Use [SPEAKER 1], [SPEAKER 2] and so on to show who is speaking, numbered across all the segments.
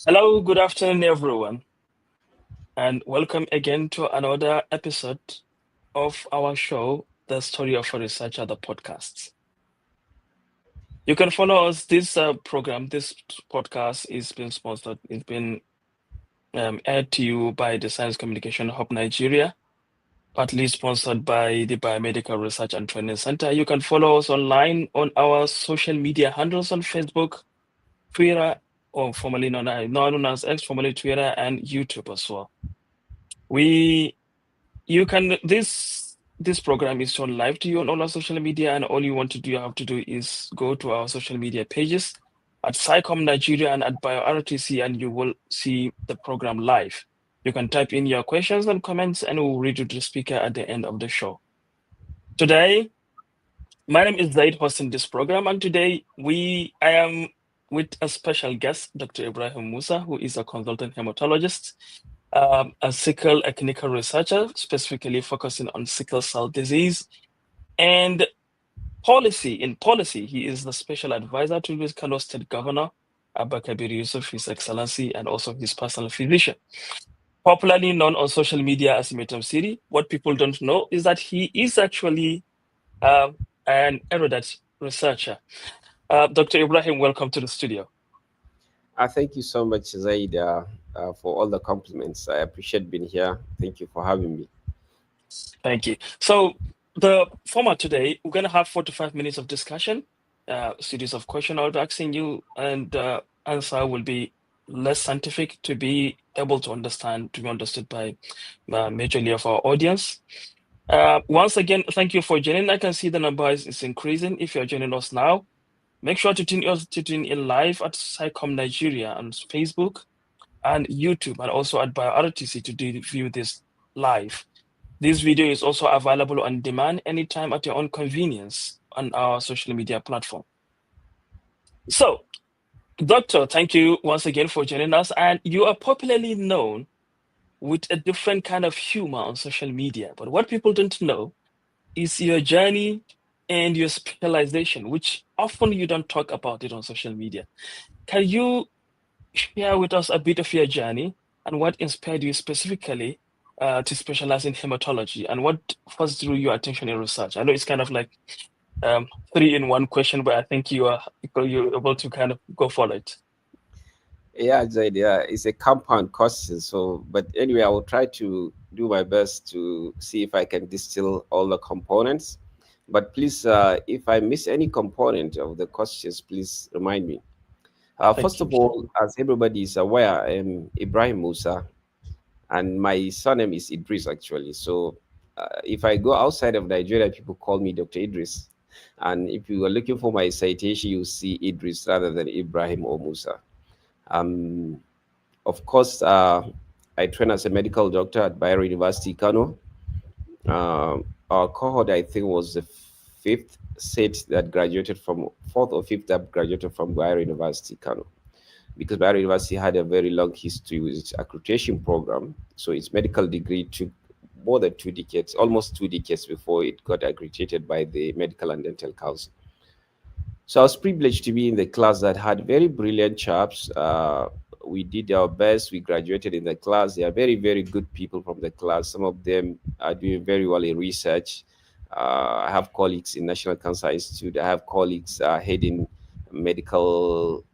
[SPEAKER 1] Hello, good afternoon, everyone, and welcome again to another episode of our show, The Story of a Researcher, the podcast. You can follow us. This program, this podcast is being sponsored, it's been aired to you by the Science Communication Hub Nigeria, partly sponsored by the Biomedical Research and Training Center. You can follow us online on our social media handles on Facebook, Twitter, or formerly known as X, formerly Twitter, and YouTube as well. We You can this program is shown live to you on all our social media, and all you have to do is go to our social media pages at SciComm Nigeria and at BioRTC, and you will see the program live. You can type in your questions and comments, and we'll read it to the speaker at the end of the show. Today, my name is Zaid hosting this program, and today I am with a special guest, Dr. Ibrahim Musa, who is a consultant hematologist, a clinical researcher, specifically focusing on sickle cell disease and policy. In policy, he is the special advisor to the Kano State Governor, Abakabir Yusuf, His Excellency, and also his personal physician. Popularly known on social media as Metam City, what people don't know is that he is actually an erudite researcher. Dr. Ibrahim, welcome to the studio.
[SPEAKER 2] Thank you so much, Zaid, for all the compliments. I appreciate being here. Thank you for having me.
[SPEAKER 1] Thank you. So the format today, we're going to have 4 to 5 minutes of discussion, series of questions I'll be asking you, and the answer will be less scientific to be able to understand, to be understood by majorly of our audience. Once again, thank you for joining. I can see the number is increasing. If you're joining us now, make sure to tune in live at SciComm Nigeria on Facebook and YouTube, and also at BioRTC to view this live. This video is also available on demand anytime at your own convenience on our social media platform. So, Doctor, thank you once again for joining us. And you are popularly known with a different kind of humor on social media. But what people don't know is your journey and your specialization, which often you don't talk about it on social media. Can you share with us a bit of your journey and what inspired you specifically to specialize in hematology, and what first drew your attention in research? I know it's kind of like three in one question, but I think you're able to kind of go for it.
[SPEAKER 2] Yeah, Zaid, yeah, it's a compound question. So, but anyway, I will try to do my best to see if I can distill all the components. But please, if I miss any component of the questions, please remind me.
[SPEAKER 1] Thank
[SPEAKER 2] First
[SPEAKER 1] you.
[SPEAKER 2] of all, as everybody is aware, I'm Ibrahim Musa, and my surname is Idris actually. So if I go outside of Nigeria, people call me Dr. Idris. And if you are looking for my citation, you see Idris rather than Ibrahim or Musa. Um, of course, I train as a medical doctor at Bayero University, Kano. Our cohort, I think, was the fifth set that graduated from fourth or fifth that graduated from Bayero University, Kano, because Bayero University had a very long history with its accreditation program. So its medical degree took more than 2 decades, almost 2 decades before it got accredited by the Medical and Dental Council. So I was privileged to be in the class that had very brilliant chaps. We did our best. We graduated in the class. They are very, very good people from the class. Some of them are doing very well in research. I have colleagues in National Cancer Institute. I have colleagues heading medical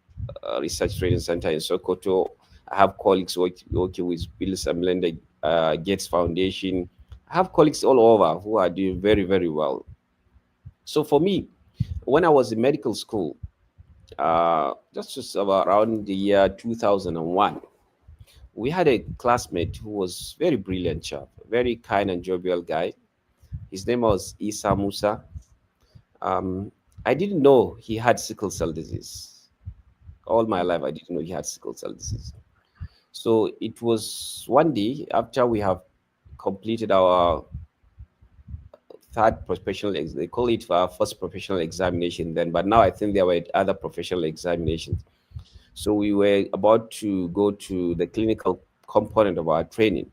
[SPEAKER 2] research training center in Sokoto. I have colleagues working with Bill and Melinda Gates Foundation. I have colleagues all over who are doing very, very well. So for me, when I was in medical school, just around the year 2001, we had a classmate who was very brilliant chap, very kind and jovial guy. His name was Isa Musa. Um, I didn't know he had sickle cell disease. All my life, I didn't know he had sickle cell disease. So it was one day after we have completed our third professional, they call it our first professional examination then, but now I think there were other professional examinations. So we were about to go to the clinical component of our training,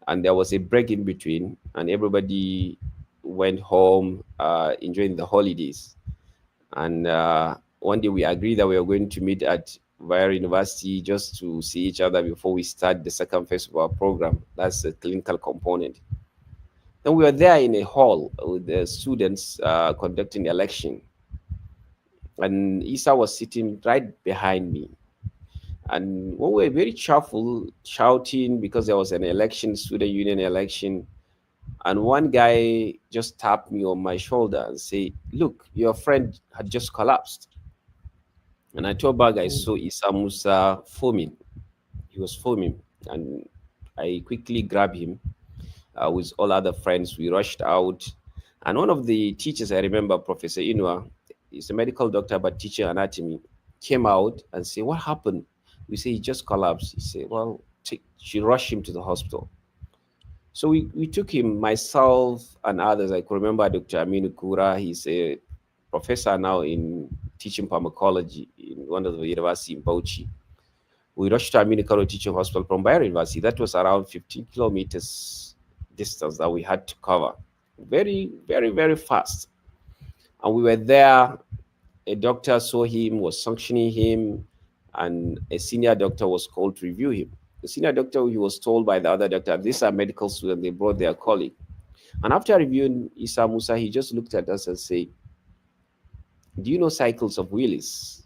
[SPEAKER 2] and there was a break in between, and everybody went home enjoying the holidays. And one day we agreed that we were going to meet at via university just to see each other before we start the second phase of our program. That's the clinical component. Then we were there in a hall with the students conducting election, and Isa was sitting right behind me. And we were very cheerful, shouting because there was an election, student union election. And one guy just tapped me on my shoulder and say, "Look, your friend had just collapsed." And I told back I saw Isa Musa foaming. He was foaming. And I quickly grabbed him with all other friends. We rushed out. And one of the teachers, I remember, Professor Inua, he's a medical doctor but teaching anatomy, came out and said, "What happened?" We say, "He just collapsed." He said, "Well, she rushed him to the hospital." So we took him, myself and others. I could remember Dr. Aminu Kura. He's a professor now in teaching pharmacology in one of the university in Bauchi. We rushed to Aminu Kano Teaching Hospital from Bayer University. That was around 15 kilometers distance that we had to cover. Very, very, very fast. And we were there. A doctor saw him, was sanctioning him, and a senior doctor was called to review him. The senior doctor, he was told by the other doctor, "These are medical students." They brought their colleague. And after reviewing Isa Musa, he just looked at us and said, "Do you know cycles of Willis?"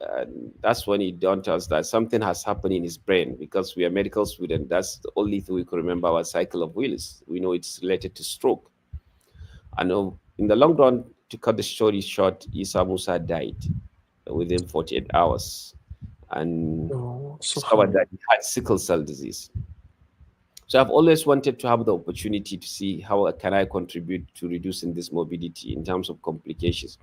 [SPEAKER 2] And that's when it dawned to us that something has happened in his brain because we are medical students. That's the only thing we could remember our cycle of Willis. We know it's related to stroke. And in the long run, to cut the story short, Isa Musa died within 48 hours and
[SPEAKER 1] Oh,
[SPEAKER 2] discovered
[SPEAKER 1] subhanallah.
[SPEAKER 2] that he had sickle cell disease. So I've always wanted to have the opportunity to see how can I contribute to reducing this morbidity in terms of complications.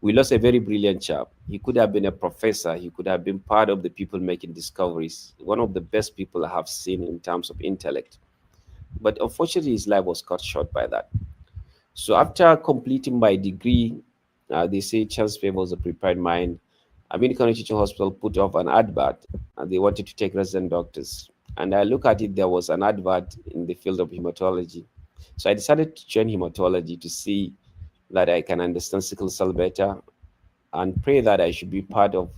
[SPEAKER 2] We lost a very brilliant chap. He could have been a professor. He could have been part of the people making discoveries. One of the best people I have seen in terms of intellect. But unfortunately, his life was cut short by that. So after completing my degree, they say chance favors a prepared mind. American Teaching Hospital put off an advert and they wanted to take resident doctors. And I look at it, there was an advert in the field of hematology. So I decided to join hematology to see that I can understand sickle cell better and pray that I should be part of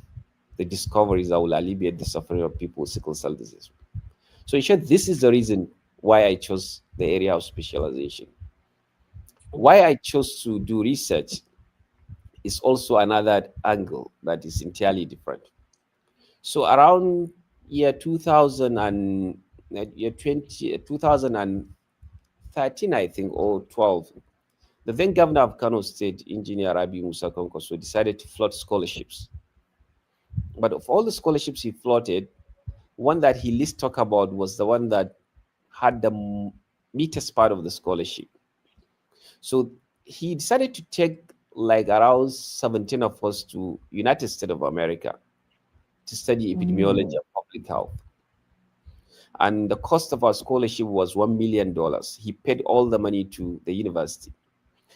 [SPEAKER 2] the discoveries that will alleviate the suffering of people with sickle cell disease. So in short, this is the reason why I chose the area of specialization. Why I chose to do research is also another angle that is entirely different. So around year 2000 and year 2013, I think, or 12, the then governor of Kano State, Engineer Ibrahim Musa, decided to float scholarships. But of all the scholarships he floated, one that he least talked about was the one that had the meatest part of the scholarship. So he decided to take like around 17 of us to United States of America to study epidemiology
[SPEAKER 1] Mm.
[SPEAKER 2] and public health. And the cost of our scholarship was $1 million. He paid all the money to the university.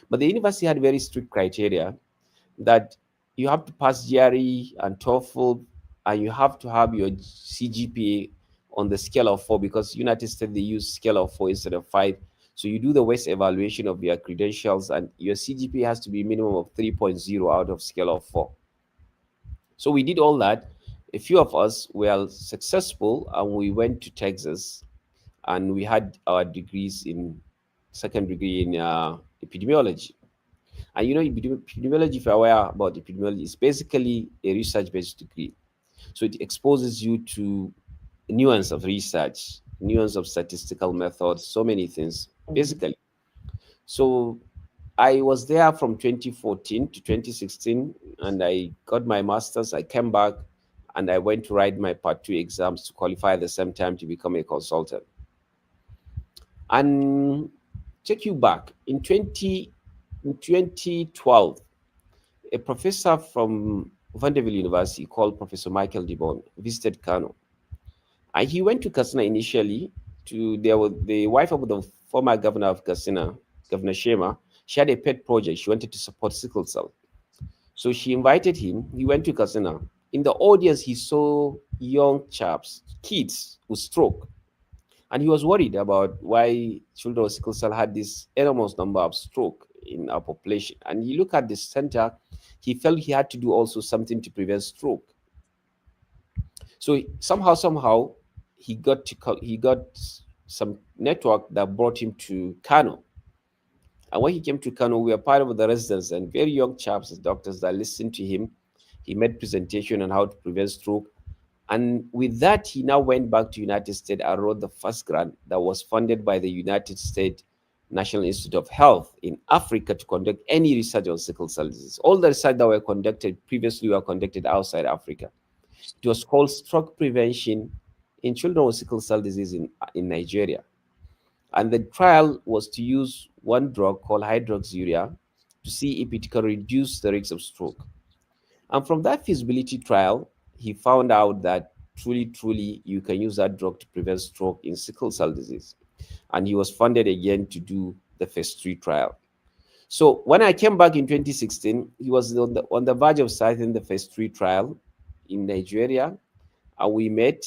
[SPEAKER 2] But the university had very strict criteria that you have to pass GRE and TOEFL, and you have to have your CGPA on the scale of 4 because United States they use scale of 4 instead of 5. So you do the West evaluation of your credentials, and your CGPA has to be minimum of 3.0 out of scale of 4. So we did all that. A few of us were successful, and we went to Texas, and we had our degrees in second degree in epidemiology. And you know, epidemiology, if you're aware about epidemiology, is basically a research-based degree. So it exposes you to nuance of research, nuance of statistical methods, so many things,
[SPEAKER 1] Mm.
[SPEAKER 2] basically. So I was there from 2014 to 2016, and I got my master's. I came back, and I went to write my Part 2 exams to qualify at the same time to become a consultant. And take you back in 2012, a professor from Vanderbilt University called Professor Michael Dibon visited Kano. And he went to Katsina initially to there was the wife of the former governor of Katsina, Governor Shema. She had a pet project. She wanted to support sickle cell. So she invited him. He went to Katsina. In the audience, he saw young chaps, kids with stroke. And he was worried about why children with sickle cell had this enormous number of stroke in our population. And he looked at the center, he felt he had to do also something to prevent stroke. So somehow he got some network that brought him to Kano. And when he came to Kano, we were part of the residents and very young chaps and doctors that listened to him. He made presentation on how to prevent stroke. And with that, he now went back to United States and wrote the first grant that was funded by the United States National Institute of Health in Africa to conduct any research on sickle cell disease. All the research that were conducted previously were conducted outside Africa. It was called stroke prevention in children with sickle cell disease in Nigeria. And the trial was to use one drug called hydroxyurea to see if it can reduce the risk of stroke. And from that feasibility trial, he found out that truly, you can use that drug to prevent stroke in sickle cell disease. And he was funded again to do the phase 3 trial. So when I came back in 2016, he was on the verge of starting the phase 3 trial in Nigeria. And we met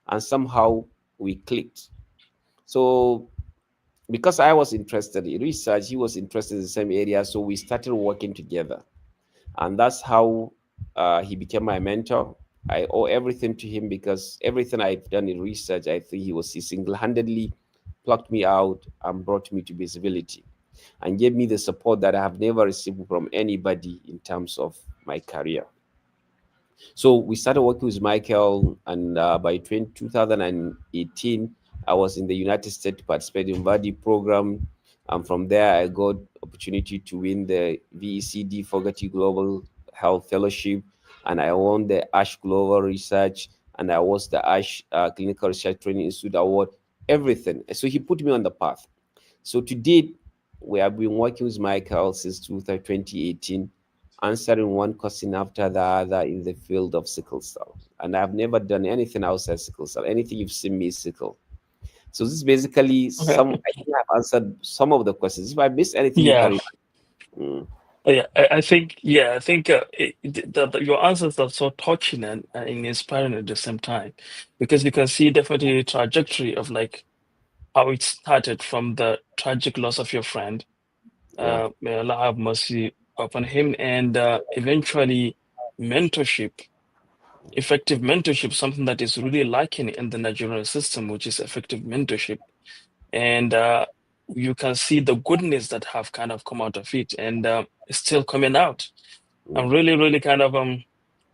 [SPEAKER 2] and somehow we clicked. So because I was interested in research, he was interested in the same area. So we started working together. And that's how he became my mentor. I owe everything to him because everything I've done in research, I think he single-handedly plucked me out and brought me to visibility and gave me the support that I have never received from anybody in terms of my career. So we started working with Michael, and by 2018, I was in the United States to participate in Vadi program, and from there I got opportunity to win the VECD Fogarty Global Health Fellowship, and I won the ASH Global Research, and I was the ASH Clinical Research Training Institute Award. Everything. So he put me on the path. So to date, we have been working with Michael since 2018, answering one question after the other in the field of sickle cell. And I've never done anything outside sickle cell. Anything you've seen me is sickle. So this is basically
[SPEAKER 1] Okay.
[SPEAKER 2] I think I've answered some of the questions. If I missed anything, you
[SPEAKER 1] Yeah.
[SPEAKER 2] can. Mm,
[SPEAKER 1] Yeah, I think your answers are so touching and inspiring at the same time, because you can see definitely the trajectory of like how it started from the tragic loss of your friend.
[SPEAKER 2] yeah.
[SPEAKER 1] May Allah have mercy upon him, and eventually mentorship, effective mentorship, something that is really lacking in the Nigerian system, which is effective mentorship. And you can see the goodness that have kind of come out of it, and it's still coming out. I'm
[SPEAKER 2] Mm,
[SPEAKER 1] really kind of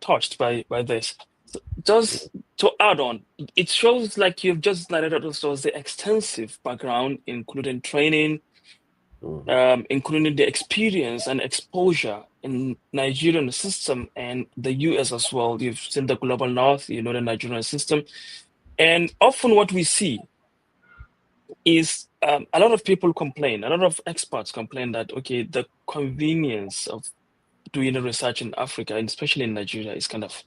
[SPEAKER 1] touched by this. So just to add on, it shows like you've just narrated also the extensive background, including training,
[SPEAKER 2] mm,
[SPEAKER 1] including the experience and exposure in Nigerian system and the US as well. You've seen the global north, you know the Nigerian system. And often what we see is a lot of people complain, a lot of experts complain that, okay, the convenience of doing the research in Africa, and especially in Nigeria, is kind of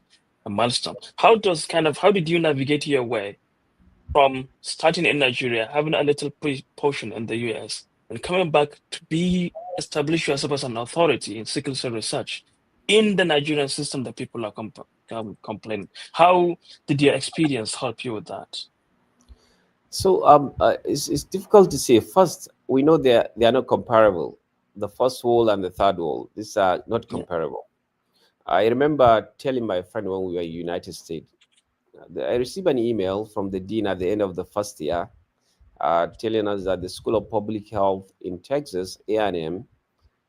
[SPEAKER 1] a milestone. How did you navigate your way from starting in Nigeria, having a little portion in the US, and coming back to establish yourself as an authority in sickle cell research in the Nigerian system that people are complaining? How did your experience help you with that?
[SPEAKER 2] So it's difficult to say. First, we know they are not comparable. The first wall and the third wall, these are not
[SPEAKER 1] Yeah.
[SPEAKER 2] comparable. I remember telling my friend when we were in United States, I received an email from the dean at the end of the first year, telling us that the School of Public Health in Texas, A&M,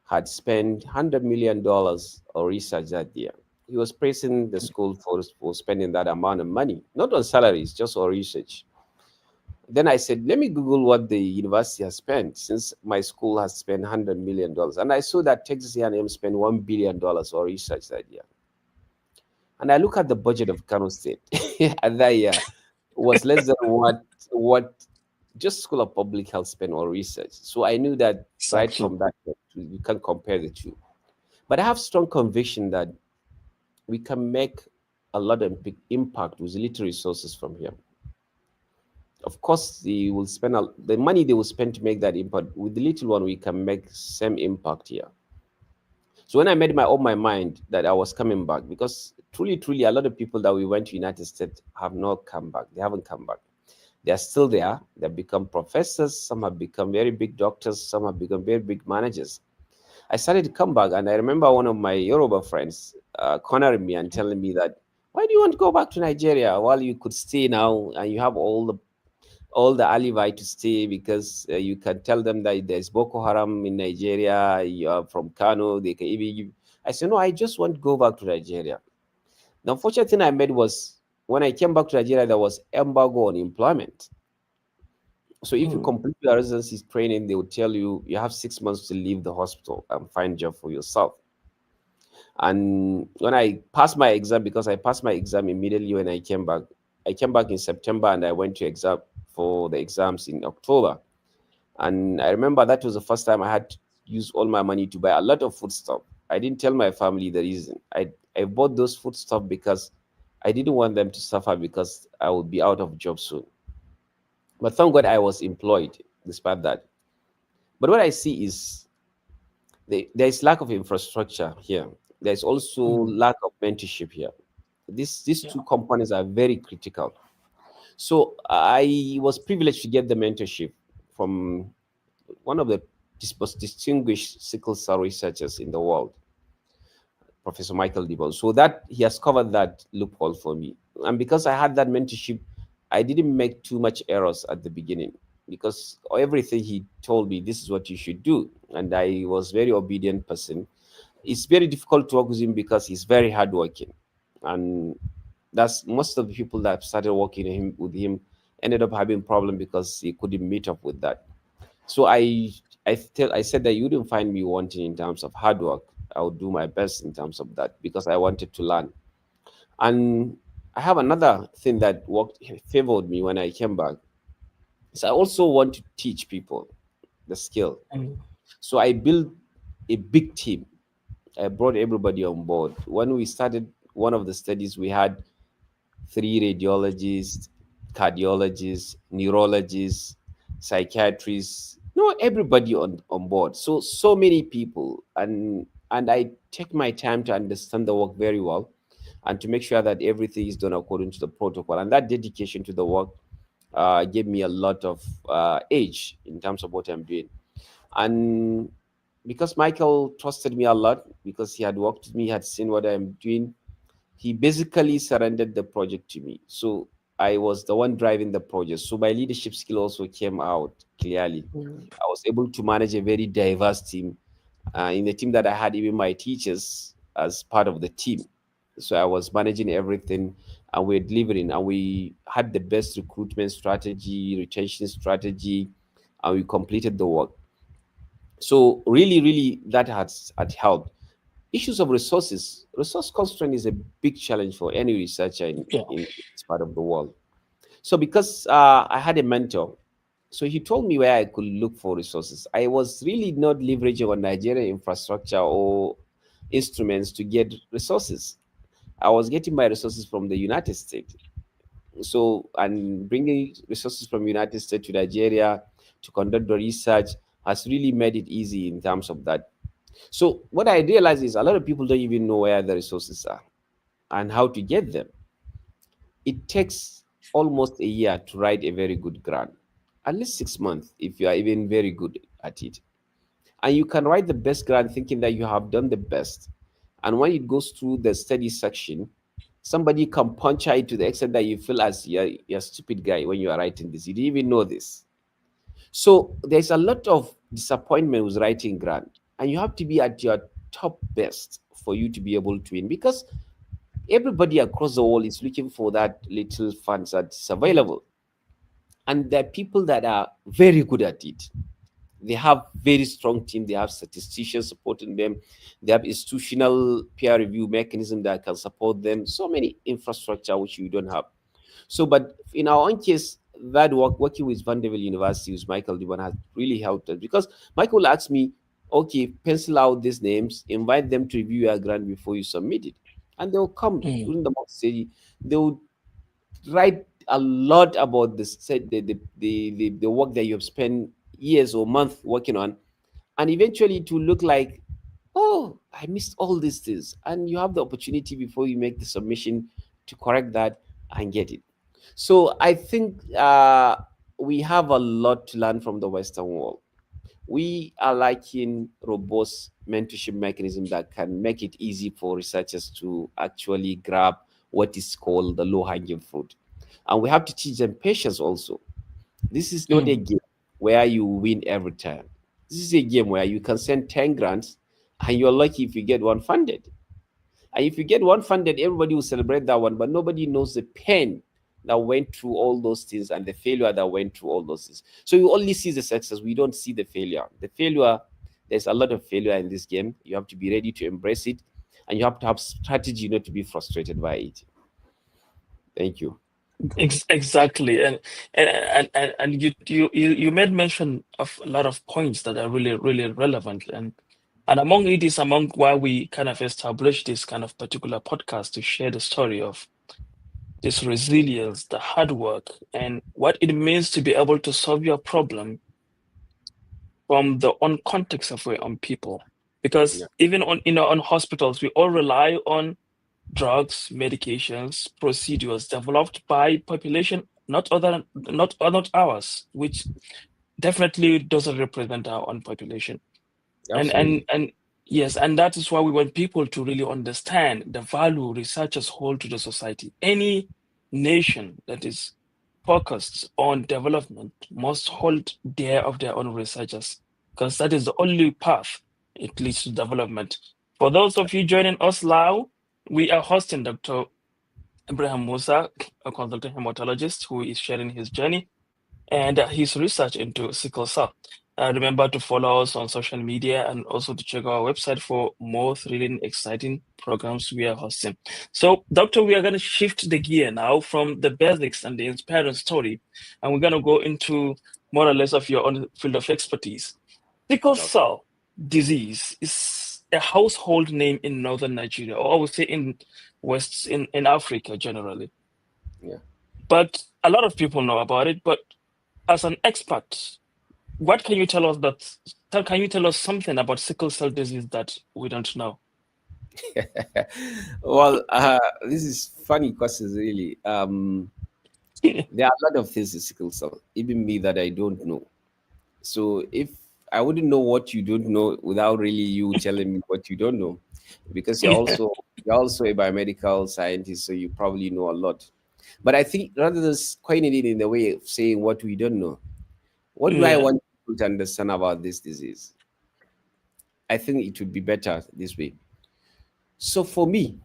[SPEAKER 2] had spent $100 million on research that year. He was praising the school for spending that amount of money, not on salaries, just on research. Then I said, let me Google what the university has spent since my school has spent $100 million. And I saw that Texas A&M spent $1 billion on research that year. And I look at the budget of Kano State and that year was less than what just School of Public Health spent on research. So I knew that right
[SPEAKER 1] Exactly.
[SPEAKER 2] from that you can't compare the two. But I have strong conviction that we can make a lot of big impact with little resources from here. Of course, the money they will spend to make that impact. With the little one, we can make same impact here. So when I made my up my mind that I was coming back, because truly, a lot of people that we went to United States have not come back. They haven't come back. They are still there. They've become professors. Some have become very big doctors. Some have become very big managers. I started to come back, and I remember one of my Yoruba friends cornering me and telling me that Why do you want to go back to Nigeria while you could stay now and you have all the alibi to stay because you can tell them that there's Boko Haram in Nigeria, you are from Kano, they can even give. I said, no, I just want to go back to Nigeria. The unfortunate thing I made was when I came back to Nigeria, there was embargo on employment. So if you
[SPEAKER 1] Mm.
[SPEAKER 2] complete your residency training, they will tell you you have 6 months to leave the hospital and find job for yourself. And when I passed my exam, because I passed my exam immediately when I came back in September and I went to exam for the exams in October. And I remember that was the first time I had to use all my money to buy a lot of foodstuff. I didn't tell my family the reason. I bought those foodstuff because I didn't want them to suffer because I would be out of job soon. But thank God I was employed despite that. But what I see is there is lack of infrastructure here. There's also
[SPEAKER 1] Mm.
[SPEAKER 2] lack of mentorship here. These
[SPEAKER 1] Yeah.
[SPEAKER 2] two components are very critical. So I was privileged to get the mentorship from one of the most distinguished sickle cell researchers in the world, Professor Michael Dibon. So that he has covered that loophole for me. And because I had that mentorship, I didn't make too much errors at the beginning because everything he told me, this is what you should do. And I was very obedient person. It's very difficult to work with him because he's very hardworking. And that's most of the people that started working with him ended up having problem because he couldn't meet up with that. So I said that you didn't find me wanting in terms of hard work. I would do my best in terms of that because I wanted to learn. And I have another thing that worked favored me when I came back. So I also want to teach people the skill.
[SPEAKER 1] Mm.
[SPEAKER 2] So I built a big team. I brought everybody on board. When we started one of the studies, we had three radiologists, cardiologists, neurologists, psychiatrists, everybody on board. So many people. And I take my time to understand the work very well and to make sure that everything is done according to the protocol. And that dedication to the work gave me a lot of edge in terms of what I'm doing. And because Michael trusted me a lot, because he had worked with me, he had seen what I'm doing, he basically surrendered the project to me. So I was the one driving the project. So my leadership skill also came out clearly.
[SPEAKER 1] Mm.
[SPEAKER 2] I was able to manage a very diverse team. In the team that I had, even my teachers as part of the team. So I was managing everything and we're delivering. And we had the best recruitment strategy, retention strategy, and we completed the work. So really, really, that had helped. Issues of resource constraint is a big challenge for any researcher
[SPEAKER 1] Yeah.
[SPEAKER 2] in this part of the world. So because I had a mentor, so he told me where I could look for resources. I was really not leveraging on Nigerian infrastructure or instruments to get resources. I was getting my resources from the United States. So, and bringing resources from United States to Nigeria to conduct the research has really made it easy in terms of that. So what I realize is a lot of people don't even know where the resources are and how to get them. It takes almost a year to write a very good grant, at least 6 months if you are even very good at it. And you can write the best grant thinking that you have done the best. And when it goes through the study section, somebody can puncture it to the extent that you feel as you're a stupid guy when you are writing this. You didn't even know this. So there's a lot of disappointment with writing grant, and you have to be at your top best for you to be able to win because everybody across the world is looking for that little funds that's
[SPEAKER 1] Mm.
[SPEAKER 2] available, and there are people that are very good at it. They have very strong team. They have statisticians supporting them. They have institutional peer review mechanism that can support them. So many infrastructure which you don't have. So, but in our own case, that working with Vanderbilt University with Michael Dibon has really helped us because Michael asked me, okay, pencil out these names, invite them to review your grant before you submit it. And they'll come
[SPEAKER 1] Mm.
[SPEAKER 2] during the mock study. They'll write a lot about the work that you have spent years or months working on. And eventually it will look like, oh, I missed all these things. And you have the opportunity before you make the submission to correct that and get it. So I think we have a lot to learn from the Western world. We are lacking robust mentorship mechanism that can make it easy for researchers to actually grab what is called the low hanging fruit. And we have to teach them patience also. This is not a
[SPEAKER 1] Mm.
[SPEAKER 2] game where you win every time. This is a game where you can send 10 grants and you're lucky if you get one funded. And if you get one funded, everybody will celebrate that one, but nobody knows the pain that went through all those things and the failure that went through all those things. So you only see the success, we don't see the failure. The failure, there's a lot of failure in this game. You have to be ready to embrace it, and you have to have strategy not to be frustrated by it. Thank you.
[SPEAKER 1] Exactly, and you made mention of a lot of points that are really relevant, and among it is among why we kind of established this kind of particular podcast to share the story of this resilience, the hard work, and what it means to be able to solve your problem from the own context of your own people.
[SPEAKER 2] Yeah,
[SPEAKER 1] Because even on on hospitals, we all rely on drugs, medications, procedures developed by population, not ours, which definitely doesn't represent our own population.
[SPEAKER 2] absolutely.
[SPEAKER 1] And yes, and that is why we want people to really understand the value researchers hold to the society. Any nation that is focused on development must hold care of their own researchers, because that is the only path it leads to development. For those of you joining us now, we are hosting Dr. Ibrahim Musa, a consultant hematologist who is sharing his journey and his research into sickle cell. Remember to follow us on social media and also to check our website for more thrilling, exciting programs we are hosting. So, Doctor, we are going to shift the gear now from the basics and the inspiring story, and we're going to go into more or less of your own field of expertise. Sickle
[SPEAKER 2] Okay.
[SPEAKER 1] cell disease is a household name in northern Nigeria, or I would say in in Africa generally.
[SPEAKER 2] Yeah.
[SPEAKER 1] But a lot of people know about it. But as an expert, what can you tell us can you tell us something about sickle cell disease that we don't know?
[SPEAKER 2] Well, this is funny questions, really. There are a lot of things in sickle cell, even me that I don't know. So if I wouldn't know what you don't know without really you telling me what you don't know, because you're also a biomedical scientist, so you probably know a lot. But I think rather than coining it in the way of saying what we don't know, what do I
[SPEAKER 1] Yeah.
[SPEAKER 2] want people to understand about this disease? I think it would be better this way. So for me,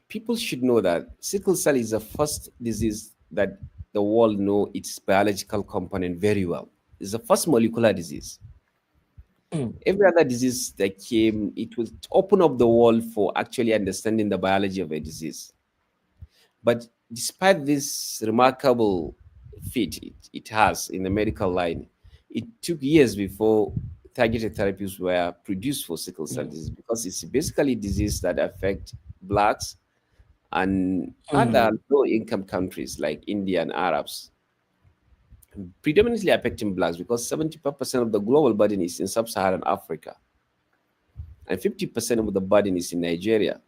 [SPEAKER 2] people should know that sickle cell is the first disease that the world know its biological component very well. It's the first molecular disease.
[SPEAKER 1] Mm,
[SPEAKER 2] Every other disease that came, it will open up the world for actually understanding the biology of a disease. But despite this remarkable feat it has in the medical line, it took years before targeted therapies were produced for sickle cell
[SPEAKER 1] mm,
[SPEAKER 2] disease, because it's basically disease that affect blacks and other
[SPEAKER 1] mm,
[SPEAKER 2] low-income countries like India and Arabs, predominantly affecting blacks because 75% of the global burden is in sub-Saharan Africa and 50% of the burden is in Nigeria.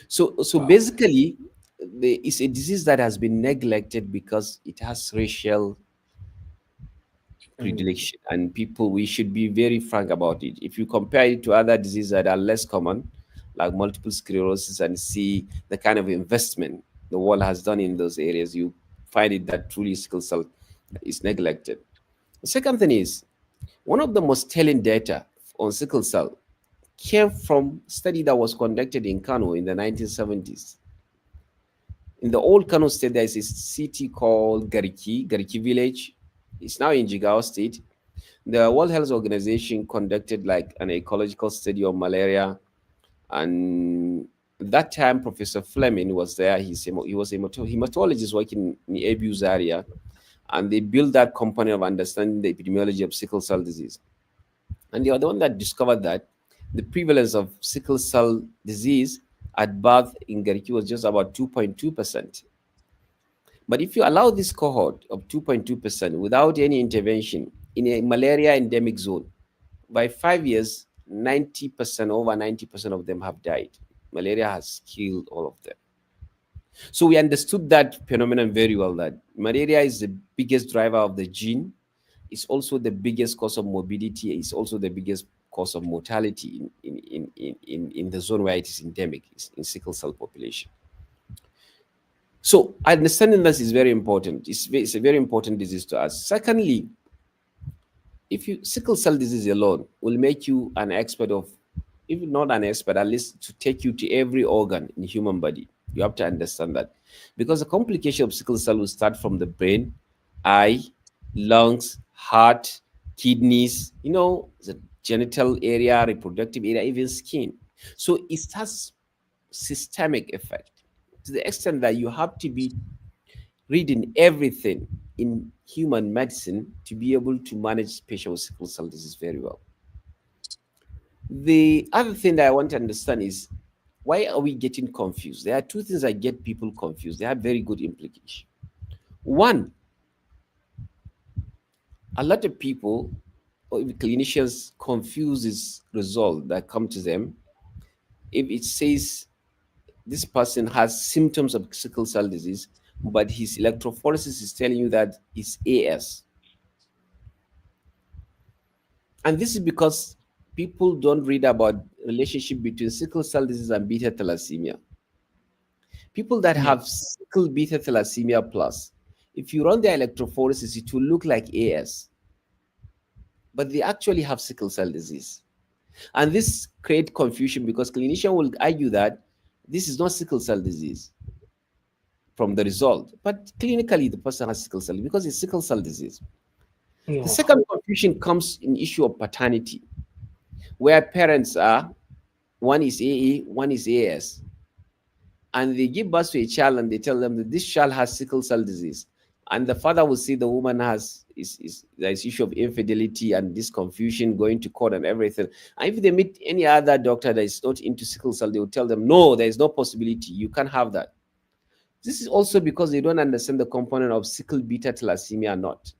[SPEAKER 2] So
[SPEAKER 1] wow.
[SPEAKER 2] basically, it's a disease that has been neglected because it has racial
[SPEAKER 1] Mm,
[SPEAKER 2] predilection, and people, we should be very frank about it. If you compare it to other diseases that are less common, like multiple sclerosis, and see the kind of investment the world has done in those areas, you find it that truly sickle cell is neglected. The second thing is, one of the most telling data on sickle cell came from study that was conducted in Kano in the 1970s. In the old Kano state, there is a city called Gariki village. It's now in Jigawa state. The World Health Organization conducted like an ecological study of malaria, and at that time Professor Fleming was there. He was a hematologist working in Abu's area, and they built that component of understanding the epidemiology of sickle cell disease. And they are the one that discovered that the prevalence of sickle cell disease at birth in Gariki was just about 2.2%. But if you allow this cohort of 2.2% without any intervention in a malaria endemic zone, by 5 years, 90%, over 90% of them have died. Malaria has killed all of them. So we understood that phenomenon very well, that malaria is the biggest driver of the gene. It's also the biggest cause of morbidity. It's also the biggest cause of mortality in the zone where it is endemic, is in sickle cell population. So understanding this is very important. It's a very important disease to us. Secondly, if you sickle cell disease alone will make you an expert of, if not an expert, at least to take you to every organ in human body. You have to understand that, because the complication of sickle cell will start from the brain, eye, lungs, heart, kidneys, the genital area, reproductive area, even skin. So it has systemic effect to the extent that you have to be reading everything in human medicine to be able to manage patients with sickle cell disease very well. The other thing that I want to understand is, why are we getting confused? There are two things that get people confused. They have very good implication. One, a lot of people or even clinicians confuse this result that come to them. If it says this person has symptoms of sickle cell disease, but his electrophoresis is telling you that it's AS. And this is because people don't read about relationship between sickle cell disease and beta thalassemia. People that
[SPEAKER 1] Yeah.
[SPEAKER 2] have sickle beta thalassemia plus, if you run their electrophoresis, it will look like AS, but they actually have sickle cell disease. And this create confusion because clinician will argue that this is not sickle cell disease from the result, but clinically the person has sickle cell because it's sickle cell disease. The
[SPEAKER 1] Yeah.
[SPEAKER 2] second confusion comes in issue of paternity, where parents are, one is AA, one is AS, and they give birth to a child and they tell them that this child has sickle cell disease. And the father will see the woman has is there's issue of infidelity and this confusion going to court and everything. And if they meet any other doctor that is not into sickle cell, they will tell them, no, there is no possibility. You can't have that. This is also because they don't understand the component of sickle beta thalassemia or not.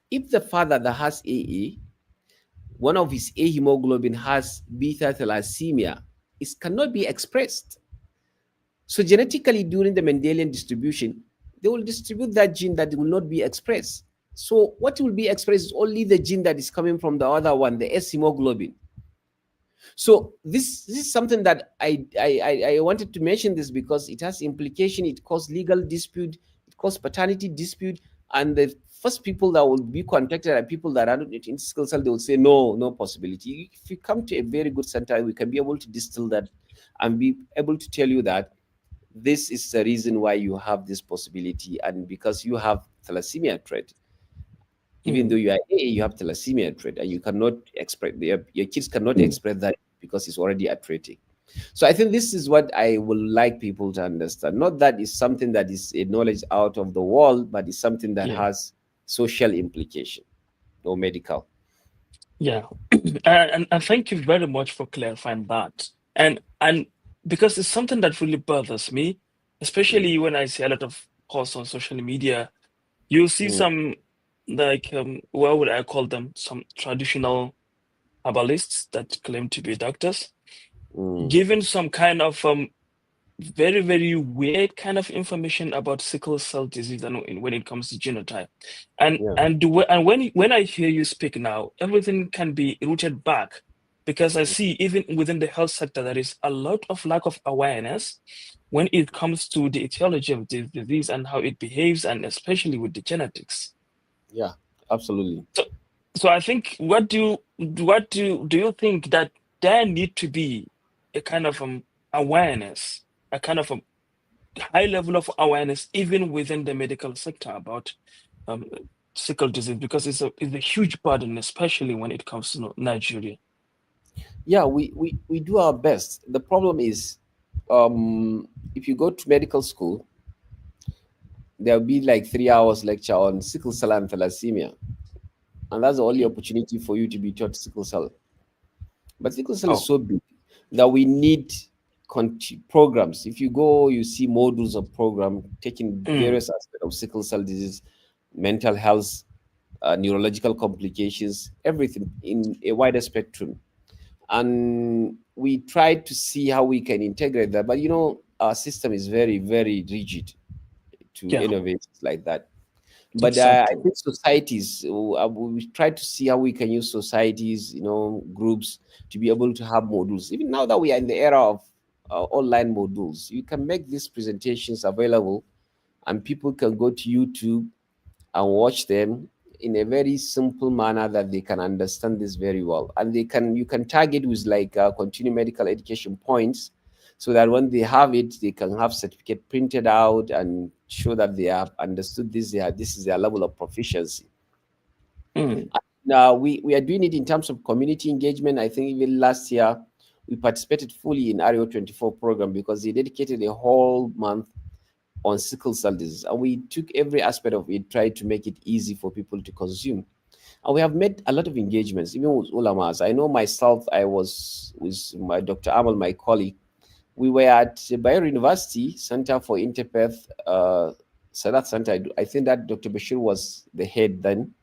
[SPEAKER 2] If the father that has AA, one of his A hemoglobin has beta thalassemia, it cannot be expressed. So genetically, during the Mendelian distribution, they will distribute that gene that will not be expressed. So what will be expressed is only the gene that is coming from the other one, the S hemoglobin. So this is something that I wanted to mention this because it has implication. It causes legal dispute. It causes paternity dispute. And the first people that will be contacted are people that are not in sickle cell. They will say no possibility. If you come to a very good center, we can be able to distill that and be able to tell you that this is the reason why you have this possibility, and because you have thalassemia trait, even though
[SPEAKER 1] Mm.
[SPEAKER 2] you are A, you have thalassemia trait, and you cannot express your kids cannot express that because it's already arthritic. So I think this is what I would like people to understand. Not that it's something that is a knowledge out of the world, but it's something that
[SPEAKER 1] Yeah.
[SPEAKER 2] has social implication, no medical.
[SPEAKER 1] Yeah. And thank you very much for clarifying that. And because it's something that really bothers me,
[SPEAKER 2] Mm,
[SPEAKER 1] especially when I see a lot of posts on social media. You see
[SPEAKER 2] mm,
[SPEAKER 1] some, like, what would I call them? Some traditional herbalists that claim to be doctors,
[SPEAKER 2] mm,
[SPEAKER 1] giving some kind of very, very weird kind of information about sickle cell disease and when it comes to genotype. And
[SPEAKER 2] yeah,
[SPEAKER 1] when I hear you speak now, everything can be rooted back because I see even within the health sector there is a lot of lack of awareness when it comes to the etiology of the disease and how it behaves, and especially with the genetics.
[SPEAKER 2] yeah, absolutely.
[SPEAKER 1] So, so I think what do you think that there need to be a kind of awareness, a kind of a high level of awareness even within the medical sector about um, sickle disease, because it's a huge burden, especially when it comes to Nigeria.
[SPEAKER 2] Yeah, we do our best. The problem is, if you go to medical school, there'll be like 3 hours lecture on sickle cell and thalassemia, and that's the only
[SPEAKER 1] Mm.
[SPEAKER 2] opportunity for you to be taught sickle cell. But sickle cell is
[SPEAKER 1] Oh,
[SPEAKER 2] so big that we need programs. If you go, you see modules of program taking
[SPEAKER 1] mm,
[SPEAKER 2] various aspects of sickle cell disease, mental health, neurological complications, everything in a wider spectrum. And we try to see how we can integrate that. But our system is very, very rigid to
[SPEAKER 1] yeah.
[SPEAKER 2] innovate like that. But I
[SPEAKER 1] Exactly.
[SPEAKER 2] think societies, we try to see how we can use societies, groups, to be able to have modules. Even now that we are in the era of online modules, you can make these presentations available, and people can go to YouTube and watch them in a very simple manner that they can understand this very well. And you can target with like continuing medical education points, so that when they have it, they can have certificate printed out and show that they have understood this. This is their level of proficiency.
[SPEAKER 1] Mm.
[SPEAKER 2] Now we are doing it in terms of community engagement. I think even last year we participated fully in RO 24 program, because they dedicated a whole month on sickle cell disease. And we took every aspect of it, tried to make it easy for people to consume. And we have made a lot of engagements, even with ulamas. I know myself, I was with my Dr. Amal, my colleague. We were at Bayer University Center for Interfaith, Sadat Center. I think that Dr. Bashir was the head then.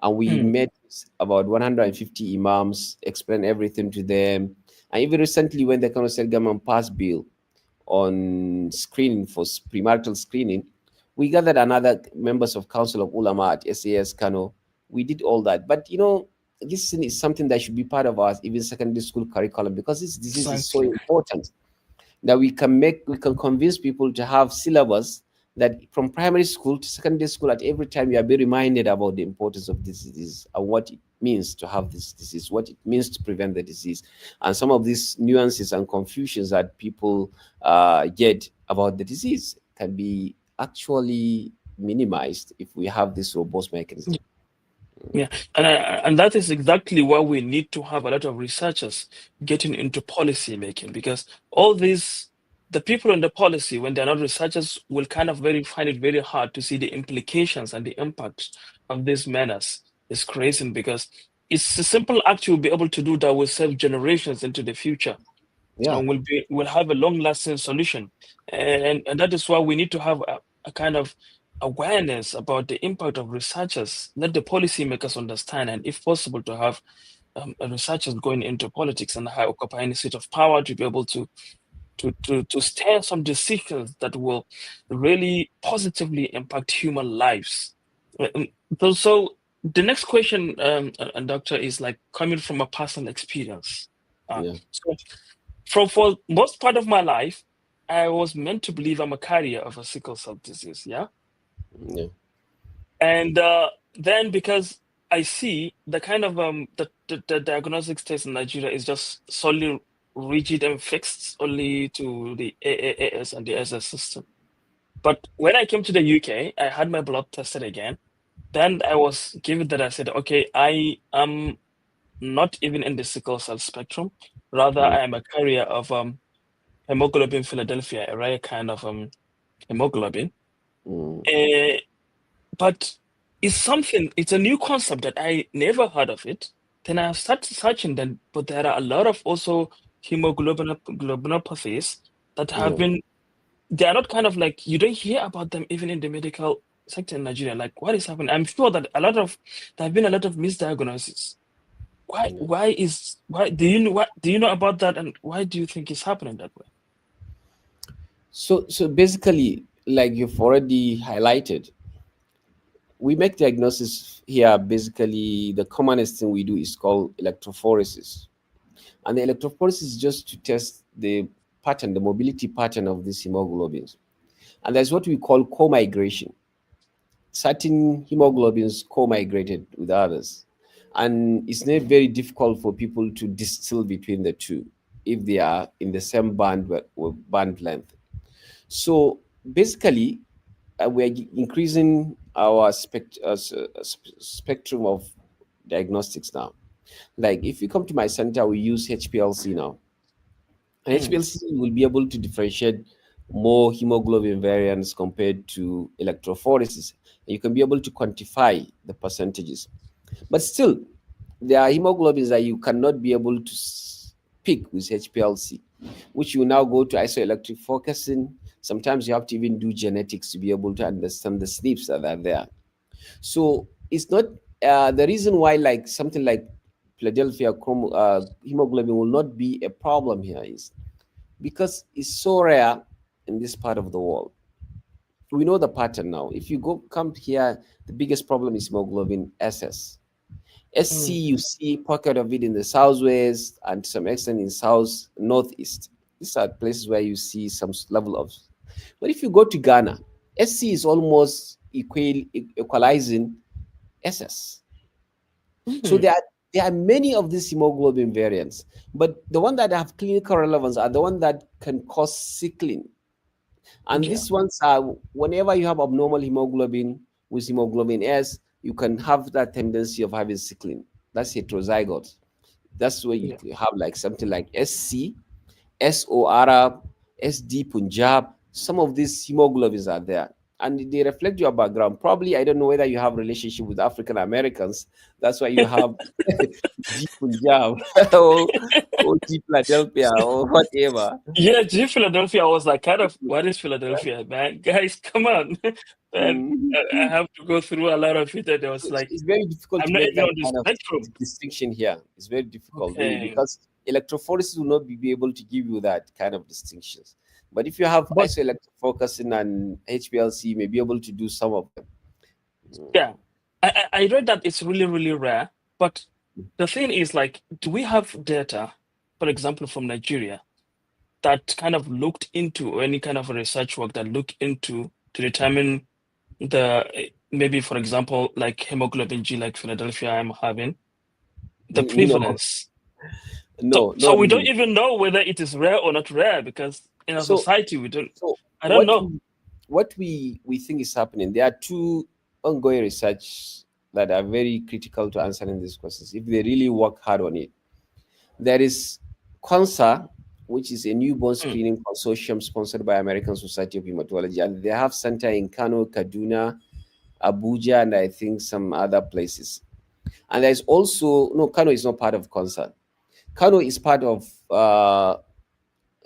[SPEAKER 2] And we
[SPEAKER 1] Mm.
[SPEAKER 2] met about 150 imams, explained everything to them. And even recently, when the Kano State government passed bill on screening for premarital screening, we gathered another members of Council of Ulama at SAS Kano. We did all that, but this is something that should be part of our even secondary school curriculum, because this disease is so
[SPEAKER 1] Exactly.
[SPEAKER 2] important that we can convince people to have syllabus that from primary school to secondary school, at every time you are be reminded about the importance of this disease and what it means to have this disease, what it means to prevent the disease, and some of these nuances and confusions that people get about the disease can be actually minimized if we have this robust mechanism.
[SPEAKER 1] Yeah, and that is exactly why we need to have a lot of researchers getting into policy making, because all these the people in the policy, when they're not researchers, will kind of very find it very hard to see the implications and the impact of this menace is creating, because it's a simple act you'll be able to do that will serve generations into the future
[SPEAKER 2] Yeah,
[SPEAKER 1] and will have a long lasting solution. And that is why we need to have a kind of awareness about the impact of researchers. Let the policymakers understand, and if possible, to have researchers going into politics and occupying a seat of power to be able to steer some decisions that will really positively impact human lives. So the next question, Doctor, is like coming from a personal experience.
[SPEAKER 2] yeah,
[SPEAKER 1] So for most part of my life, I was meant to believe I'm a carrier of a sickle cell disease. Yeah.
[SPEAKER 2] yeah,
[SPEAKER 1] And then because I see the kind of the diagnostic test in Nigeria is just solely rigid and fixed only to the AAAS and the SS system. But when I came to the UK, I had my blood tested again. Then I was given that I said, okay, I am not even in the sickle cell spectrum. Rather,
[SPEAKER 2] mm,
[SPEAKER 1] I am a carrier of hemoglobin Philadelphia, a rare kind of hemoglobin.
[SPEAKER 2] mm,
[SPEAKER 1] Uh, but it's a new concept that I never heard of it. Then I started searching then, but there are a lot of also hemoglobinopathies that have
[SPEAKER 2] yeah.
[SPEAKER 1] been, they are not kind of like, you don't hear about them even in the medical sector in Nigeria. Like, what is happening? I'm sure that there have been a lot of misdiagnoses.
[SPEAKER 2] Yeah.
[SPEAKER 1] Why do you know about that, and why do you think it's happening that way?
[SPEAKER 2] So basically, like you've already highlighted, we make diagnosis here. Basically, the commonest thing we do is called electrophoresis, and the electrophoresis is just to test the pattern, the mobility pattern of these hemoglobins, and there's what we call co-migration. Certain hemoglobins co-migrated with others, and it's not very difficult for people to distill between the two if they are in the same band length. So basically, we're increasing our spectrum of diagnostics now. Like if you come to my center, we use HPLC now. And
[SPEAKER 1] Mm,
[SPEAKER 2] HPLC will be able to differentiate more hemoglobin variants compared to electrophoresis. And you can be able to quantify the percentages. But still, there are hemoglobins that you cannot be able to pick with HPLC, which you now go to isoelectric focusing. Sometimes you have to even do genetics to be able to understand the SNPs that are there. So it's not the reason why, like something like Philadelphia hemoglobin will not be a problem here is because it's so rare in this part of the world. We know the pattern now. If you go come here, the biggest problem is hemoglobin SS. SC,
[SPEAKER 1] Mm,
[SPEAKER 2] you see pocket of it in the southwest and to some extent in south northeast. These are places where you see some level of. But if you go to Ghana, SC is almost equalizing SS. So
[SPEAKER 1] mm,
[SPEAKER 2] there are many of these hemoglobin variants, but the one that have clinical relevance are the one that can cause sickling. And
[SPEAKER 1] yeah,
[SPEAKER 2] these ones are whenever you have abnormal hemoglobin with hemoglobin S, you can have that tendency of having sickling. That's heterozygote. That's where you
[SPEAKER 1] yeah,
[SPEAKER 2] have like something like SC, SO Arab, SD Punjab. Some of these hemoglobins are there. And they reflect your background. Probably, I don't know whether you have relationship with African Americans. That's why you have G Punjab or G Philadelphia or whatever.
[SPEAKER 1] yeah. G Philadelphia was like, kind of, what is Philadelphia, man? Guys, come on, man. I
[SPEAKER 2] Mhm.
[SPEAKER 1] have to go through a lot of it, and I was
[SPEAKER 2] it's,
[SPEAKER 1] like,
[SPEAKER 2] it's very difficult
[SPEAKER 1] I'm
[SPEAKER 2] to
[SPEAKER 1] not
[SPEAKER 2] make
[SPEAKER 1] even
[SPEAKER 2] that
[SPEAKER 1] on the
[SPEAKER 2] kind of
[SPEAKER 1] spectrum.
[SPEAKER 2] distinction here. It's very difficult, really,
[SPEAKER 1] Okay,
[SPEAKER 2] because electrophoresis will not be able to give you that kind of distinctions. But if you have
[SPEAKER 1] but
[SPEAKER 2] isoelectrofocusing and HPLC, you may be able to do some of them.
[SPEAKER 1] yeah, I read that it's really, really rare. But the thing is, like, do we have data, for example, from Nigeria, that kind of looked into, or any kind of research work that looked into to determine the maybe, for example, like hemoglobin G, like Philadelphia I'm having, the
[SPEAKER 2] No,
[SPEAKER 1] prevalence. So,
[SPEAKER 2] no,
[SPEAKER 1] so
[SPEAKER 2] not
[SPEAKER 1] we don't
[SPEAKER 2] really.
[SPEAKER 1] even know whether it is rare or not rare because in a
[SPEAKER 2] So,
[SPEAKER 1] society we don't.
[SPEAKER 2] so
[SPEAKER 1] I don't know.
[SPEAKER 2] what we think is happening? There are two ongoing research that are very critical to answering these questions if they really work hard on it. There is CONSA, which is a newborn
[SPEAKER 1] Mm,
[SPEAKER 2] screening consortium sponsored by American Society of Hematology, and they have center in Kano, Kaduna, Abuja, and I think some other places. And there's also no, Kano is not part of CONSA. Kano is part of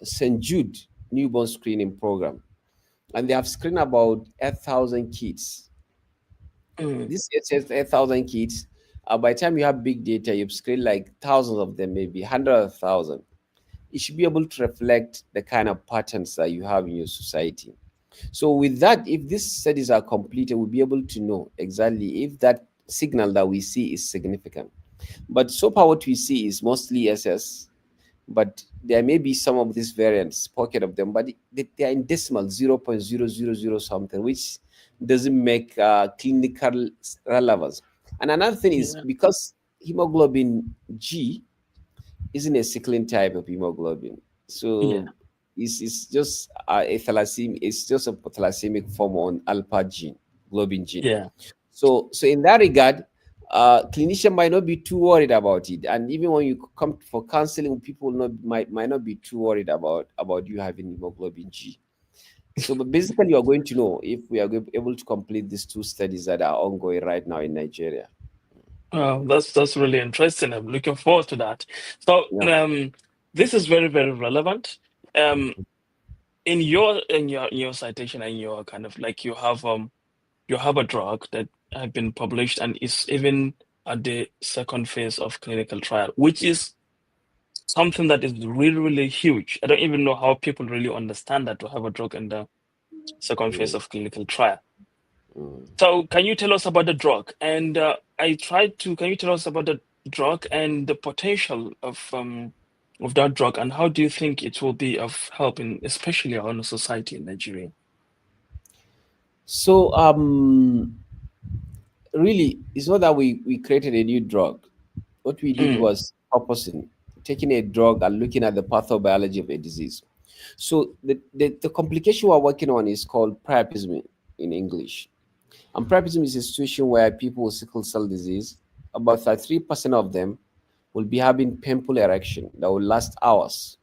[SPEAKER 2] St. Jude newborn screening program, and they have screened about 8,000 kids.
[SPEAKER 1] mm,
[SPEAKER 2] This 8,000 kids. By the time you have big data, you've screened like thousands of them, maybe hundreds of thousands. It should be able to reflect the kind of patterns that you have in your society. So, with that, if these studies are completed, we'll be able to know exactly if that signal that we see is significant. But so far, what we see is mostly SS, but there may be some of these variants, pocket of them, but they are in decimal 0.000 something, which doesn't make clinical relevance. And another thing is
[SPEAKER 1] yeah,
[SPEAKER 2] because hemoglobin G isn't a sickling type of hemoglobin.
[SPEAKER 1] yeah,
[SPEAKER 2] So it's just a thalassemia. It's just a thalassemia form on alpha gene, globin gene.
[SPEAKER 1] yeah,
[SPEAKER 2] So in that regard, clinician might not be too worried about it. And even when you come for counseling, people might not be too worried about you having hemoglobin G. So, but basically, you are going to know if we are able to complete these two studies that are ongoing right now in Nigeria.
[SPEAKER 1] that's really interesting. I'm looking forward to that. So,
[SPEAKER 2] Yeah.
[SPEAKER 1] this is very, very relevant. Um, in your citation and your kind of like you have a drug that have been published and is even at the second phase of clinical trial, which is something that is really, really huge. I don't even know how people really understand that to have a drug in the second phase
[SPEAKER 2] Mm,
[SPEAKER 1] of clinical trial.
[SPEAKER 2] mm.
[SPEAKER 1] So, can you tell us about the drug? And can you tell us about the drug and the potential of that drug, and how do you think it will be of help in, especially our society in Nigeria?
[SPEAKER 2] So, really, it's not that we created a new drug. What we did
[SPEAKER 1] Mm,
[SPEAKER 2] was purposing, taking a drug and looking at the pathobiology of a disease. So the complication we're working on is called priapism in English. And priapism is a situation where people with sickle cell disease, about 33% of them will be having painful erection that will last hours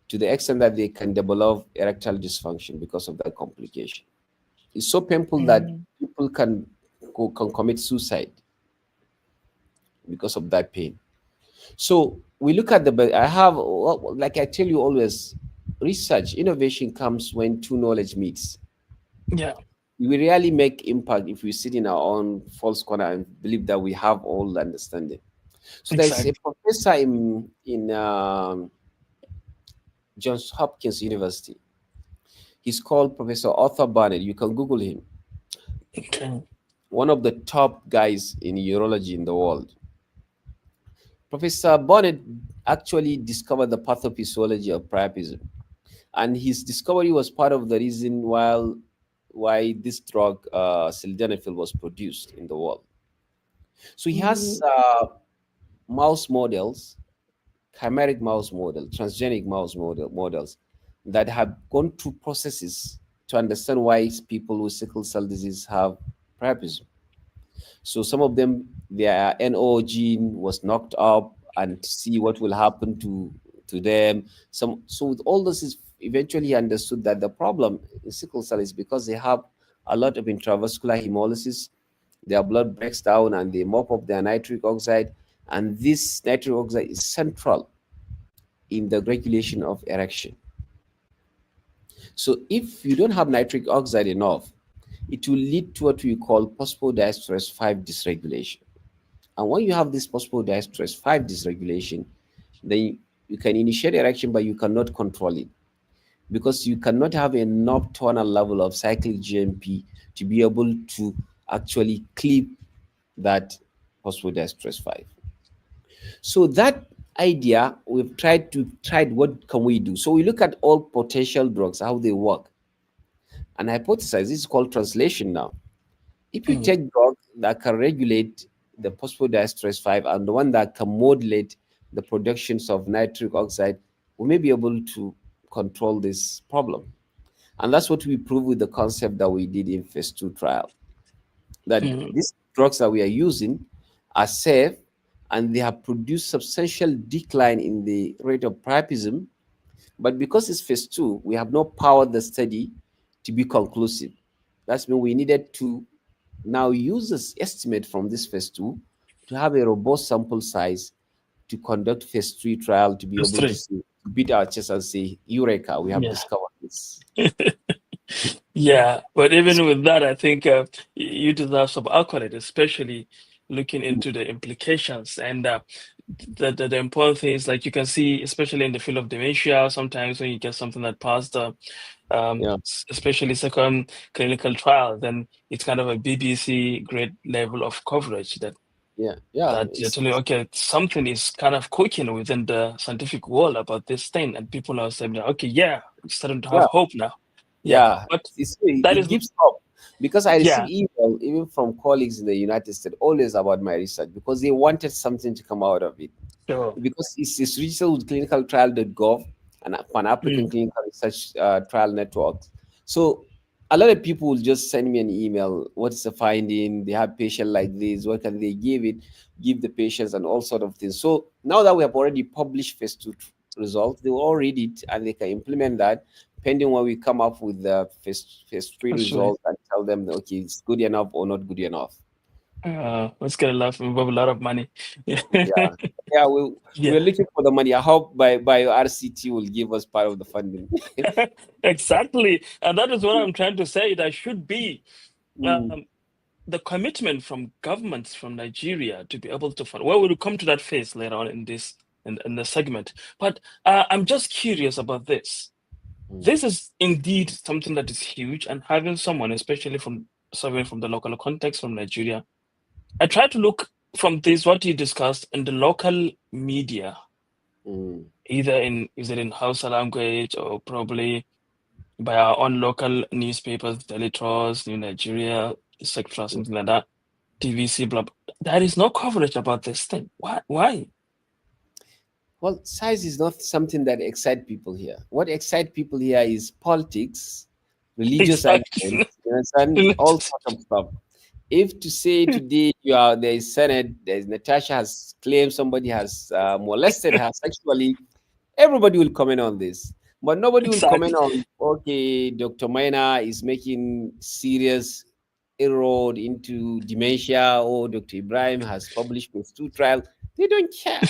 [SPEAKER 2] to the extent that they can develop erectile dysfunction because of that complication. It's so painful that
[SPEAKER 1] mm,
[SPEAKER 2] people can commit suicide because of that pain. So we look at I have, well, like I tell you always, research, innovation comes when two knowledge meets.
[SPEAKER 1] yeah,
[SPEAKER 2] We really make impact if we sit in our own false corner and believe that we have all the understanding. So there's a
[SPEAKER 1] exactly.
[SPEAKER 2] professor in Johns Hopkins University. He's called Professor Arthur Barnett. You can Google him.
[SPEAKER 1] Okay.
[SPEAKER 2] One of the top guys in urology in the world. Professor Barnett actually discovered the pathophysiology of priapism, and his discovery was part of the reason why this drug sildenafil was produced in the world. So he has
[SPEAKER 1] Mm,
[SPEAKER 2] mouse models, chimeric mouse model, transgenic mouse models that have gone through processes to understand why people with sickle cell disease have priapism. So some of them, their NO gene was knocked up, and to see what will happen to them. So with all this is eventually understood that the problem in sickle cell is because they have a lot of intravascular hemolysis. Their blood breaks down and they mop up their nitric oxide, and this nitric oxide is central in the regulation of erection. So if you don't have nitric oxide enough, it will lead to what we call phosphodiesterase 5 dysregulation. And when you have this phosphodiesterase 5 dysregulation, then you can initiate erection, but you cannot control it because you cannot have a nocturnal level of cyclic GMP to be able to actually clip that phosphodiesterase 5. So that idea, we've tried what can we do. So we look at all potential drugs, how they work, and hypothesize. This is called translation now. If you
[SPEAKER 1] mm,
[SPEAKER 2] take drug that can regulate the phosphodiesterase 5 and the one that can modulate the productions of nitric oxide, we may be able to control this problem. And that's what we proved with the concept that we did in phase 2 trial, that
[SPEAKER 1] mm,
[SPEAKER 2] these drugs that we are using are safe and they have produced substantial decline in the rate of priapism. But because it's phase 2, we have not powered the study to be conclusive. That's mean we needed to now use this estimate from this phase 2 to have a robust sample size to conduct phase 3 trial to be
[SPEAKER 1] that's
[SPEAKER 2] able to
[SPEAKER 1] three.
[SPEAKER 2] see, to beat our chest and say, Eureka, we have
[SPEAKER 1] Yeah.
[SPEAKER 2] discovered this.
[SPEAKER 1] Yeah, but even with that, I think you deserve some accolade, especially looking into the implications. And the important thing is, like you can see, especially in the field of dementia, sometimes when you get something that passed
[SPEAKER 2] Yeah,
[SPEAKER 1] especially second clinical trial, then it's kind of a BBC grade level of coverage
[SPEAKER 2] yeah, yeah.
[SPEAKER 1] that you're telling, okay, something is kind of cooking within the scientific world about this thing, and people are saying, okay, yeah, we're starting to have
[SPEAKER 2] Yeah,
[SPEAKER 1] hope now. Yeah,
[SPEAKER 2] yeah.
[SPEAKER 1] but that
[SPEAKER 2] It
[SPEAKER 1] is,
[SPEAKER 2] gives hope because I receive
[SPEAKER 1] yeah,
[SPEAKER 2] email even from colleagues in the United States always about my research because they wanted something to come out of it.
[SPEAKER 1] sure.
[SPEAKER 2] Because it's registered with clinicaltrial.gov and Pan African
[SPEAKER 1] Mm,
[SPEAKER 2] Clinical Research Trial Network. So a lot of people will just send me an email. What is the finding? They have patient like this. What can they give it? Give the patients and all sort of things. So now that we have already published phase 2 results, they will all read it and they can implement that. Pending when we come up with the phase 3
[SPEAKER 1] actually,
[SPEAKER 2] results and tell them okay it's good enough or not good enough.
[SPEAKER 1] let's get a lot, involve a lot of money.
[SPEAKER 2] Yeah, yeah.
[SPEAKER 1] Yeah,
[SPEAKER 2] We're looking for the money. I hope by RCT will give us part of the funding.
[SPEAKER 1] exactly. And that is what I'm trying to say. That should be
[SPEAKER 2] Mm,
[SPEAKER 1] um, the commitment from governments from Nigeria to be able to fund. Well, we'll come to that phase later on in this in the segment. But I'm just curious about this.
[SPEAKER 2] mm,
[SPEAKER 1] This is indeed something that is huge, and having someone, especially from someone from the local context from Nigeria, I try to look from this what you discussed in the local media,
[SPEAKER 2] mm,
[SPEAKER 1] either in is it in Hausa language or probably by our own local newspapers, Daily Trust, New Nigeria, etc.,
[SPEAKER 2] mm.
[SPEAKER 1] something like that, TVC, blah, blah. There is no coverage about this thing. Why? Why?
[SPEAKER 2] Well, size is not something that excite people here. What excite people here is politics, religious
[SPEAKER 1] Exactly.
[SPEAKER 2] arguments, you understand, all sort of stuff. If to say today you are there is Senate, there's Natasha has claimed somebody has molested her sexually, everybody will comment on this. But nobody will comment
[SPEAKER 1] Exactly.
[SPEAKER 2] on, okay, Dr. Maina is making serious inroad into dementia, or Dr. Ibrahim has published phase 2 trial. They don't care.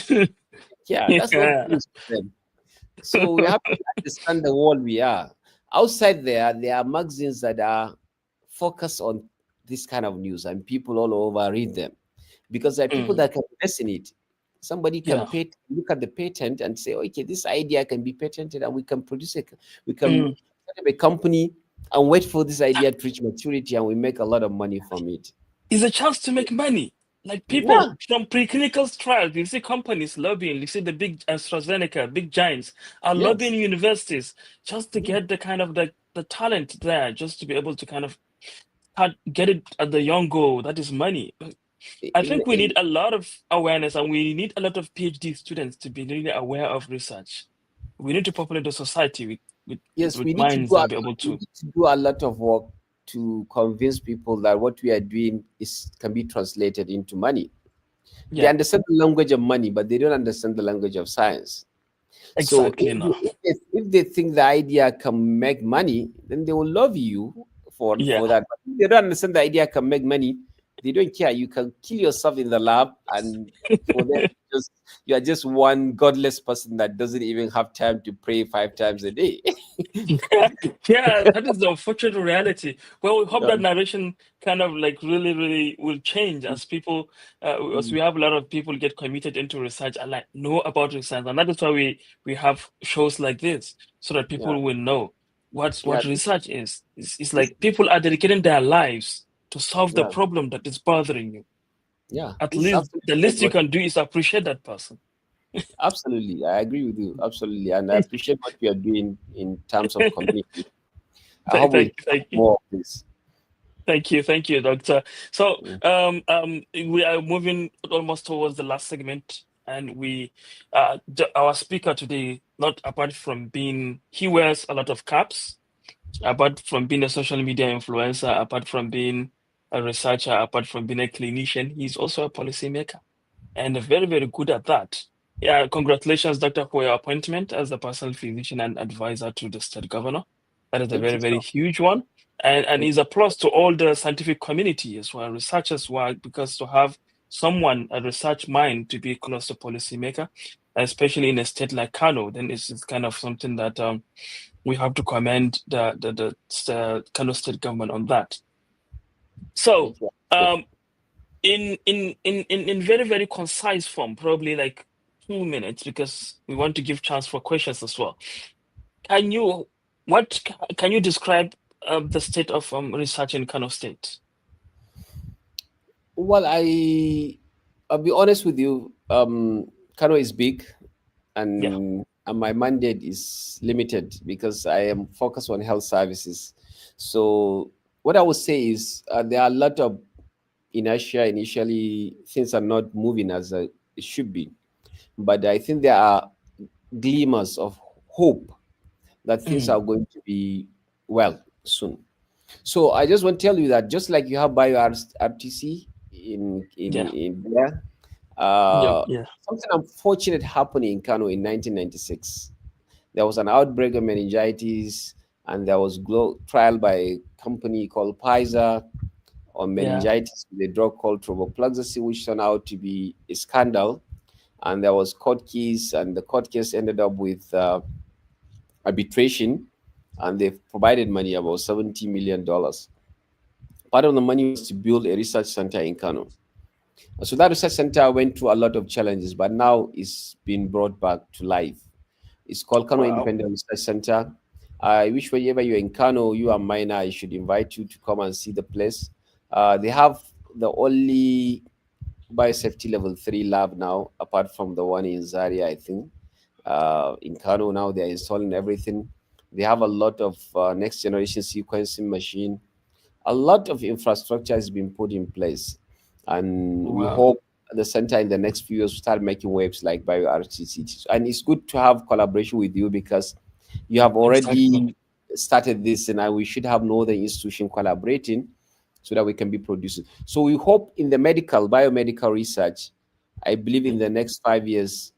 [SPEAKER 2] Yeah, that's not
[SPEAKER 1] Yeah.
[SPEAKER 2] news for them. So we have to understand the world we are. Outside there are magazines that are focused on this kind of news, and people all over read them because there are people
[SPEAKER 1] Mm,
[SPEAKER 2] that can invest in it. Somebody can
[SPEAKER 1] yeah.
[SPEAKER 2] look at the patent and say, okay, this idea can be patented, and we can produce it. We can
[SPEAKER 1] Mm,
[SPEAKER 2] set up a company and wait for this idea to reach maturity, and we make a lot of money from it.
[SPEAKER 1] It's a chance to make money. Like people
[SPEAKER 2] Yeah.
[SPEAKER 1] from preclinical trials, you see companies lobbying, you see the big AstraZeneca, big giants are lobbying
[SPEAKER 2] Yes.
[SPEAKER 1] universities just to
[SPEAKER 2] Mhm.
[SPEAKER 1] get the kind of the talent there, just to be able to kind of get it at the young goal. That is money. I think we need
[SPEAKER 2] In
[SPEAKER 1] a lot of awareness and we need a lot of PhD students to be really aware of research. We need to populate the society
[SPEAKER 2] yes,
[SPEAKER 1] with minds and be able
[SPEAKER 2] we
[SPEAKER 1] to.
[SPEAKER 2] need to do a lot of work to convince people that what we are doing is can be translated into money. They
[SPEAKER 1] Yeah,
[SPEAKER 2] understand the language of money, but they don't understand the language of science. So
[SPEAKER 1] exactly. No.
[SPEAKER 2] if they think the idea can make money, then they will love you
[SPEAKER 1] Yeah.
[SPEAKER 2] for that. But if they don't understand the idea can make money, they don't care. You can kill yourself in the lab, and for them, just you are just one godless person that doesn't even have time to pray 5 times a day.
[SPEAKER 1] Yeah, yeah, that is the unfortunate reality. Well, we hope that
[SPEAKER 2] Um,
[SPEAKER 1] narration kind of like really, really will change as people, as
[SPEAKER 2] mm,
[SPEAKER 1] we have a lot of people get committed into research and like know about research, and that is why we have shows like this so that
[SPEAKER 2] yeah,
[SPEAKER 1] people will know
[SPEAKER 2] yeah,
[SPEAKER 1] what research is. It's
[SPEAKER 2] this,
[SPEAKER 1] like people are dedicating their lives to solve the
[SPEAKER 2] yeah,
[SPEAKER 1] problem that is bothering you.
[SPEAKER 2] yeah.
[SPEAKER 1] At
[SPEAKER 2] This is
[SPEAKER 1] least
[SPEAKER 2] absolutely
[SPEAKER 1] the
[SPEAKER 2] right.
[SPEAKER 1] least you
[SPEAKER 2] What
[SPEAKER 1] can do is appreciate that person.
[SPEAKER 2] absolutely, I agree with you. Absolutely, and I appreciate what you are doing in terms of community. I hope we have
[SPEAKER 1] Thank you.
[SPEAKER 2] more of this.
[SPEAKER 1] Thank you, Doctor. So,
[SPEAKER 2] Mm.
[SPEAKER 1] we are moving almost towards the last segment, and our speaker today, not apart from being, he wears a lot of caps, apart from being a social media influencer, apart from being a researcher, apart from being a clinician, he's also a policymaker and very, very good at that. Yeah, congratulations, Doctor, for your appointment as the personal physician and advisor to the state governor. That is a
[SPEAKER 2] Thank
[SPEAKER 1] very,
[SPEAKER 2] you
[SPEAKER 1] very
[SPEAKER 2] so.
[SPEAKER 1] huge one. And
[SPEAKER 2] Thank
[SPEAKER 1] is a plus to all the scientific community as well, researchers work, because to have someone, a research mind, to be close to policymaker, especially in a state like Kano, then it's kind of something that we have to commend the Kano state government on that. So,
[SPEAKER 2] thank you.
[SPEAKER 1] um, in very very concise form, probably like 2 minutes, because we want to give chance for questions as well. Can you can you describe the state of research in Kano State?
[SPEAKER 2] Well, I'll be honest with you. Kano is big,
[SPEAKER 1] Yeah,
[SPEAKER 2] and my mandate is limited because I am focused on health services. So what I would say is there are a lot of inertia. Initially, things are not moving as it should be, but I think there are glimmers of hope that things
[SPEAKER 1] mm,
[SPEAKER 2] are going to be well soon. So I just want to tell you that just like you have bio RTC
[SPEAKER 1] yeah,
[SPEAKER 2] in there,
[SPEAKER 1] yeah,
[SPEAKER 2] uh,
[SPEAKER 1] yeah,
[SPEAKER 2] something unfortunate happened in Kano in 1996. There was an outbreak of meningitis, and there was trial by a company called Pfizer on
[SPEAKER 1] yeah.
[SPEAKER 2] meningitis with a drug called trovoploxacin, which turned out to be a scandal. And there was court case, and the court case ended up with arbitration, and they provided money, about $70 million. Part of the money was to build a research center in Kano. So that research center went through a lot of challenges, but now it's been brought back to life. It's called Kano
[SPEAKER 1] Wow,
[SPEAKER 2] Independent Research Center. I wish whenever you're in Kano, you are minor, I should invite you to come and see the place. They have the only biosafety level 3 lab now, apart from the one in Zaria, I think. In Kano now, they're installing everything. They have a lot of next generation sequencing machine. A lot of infrastructure has been put in place, and we
[SPEAKER 1] wow,
[SPEAKER 2] hope the center in the next few years will start making waves like BioRTC. And it's good to have collaboration with you because you have
[SPEAKER 1] exactly.
[SPEAKER 2] already started this, and we should have no other institution collaborating so that we can be producing. So we hope in the biomedical research, I believe in
[SPEAKER 1] Mm,
[SPEAKER 2] the next 5 years,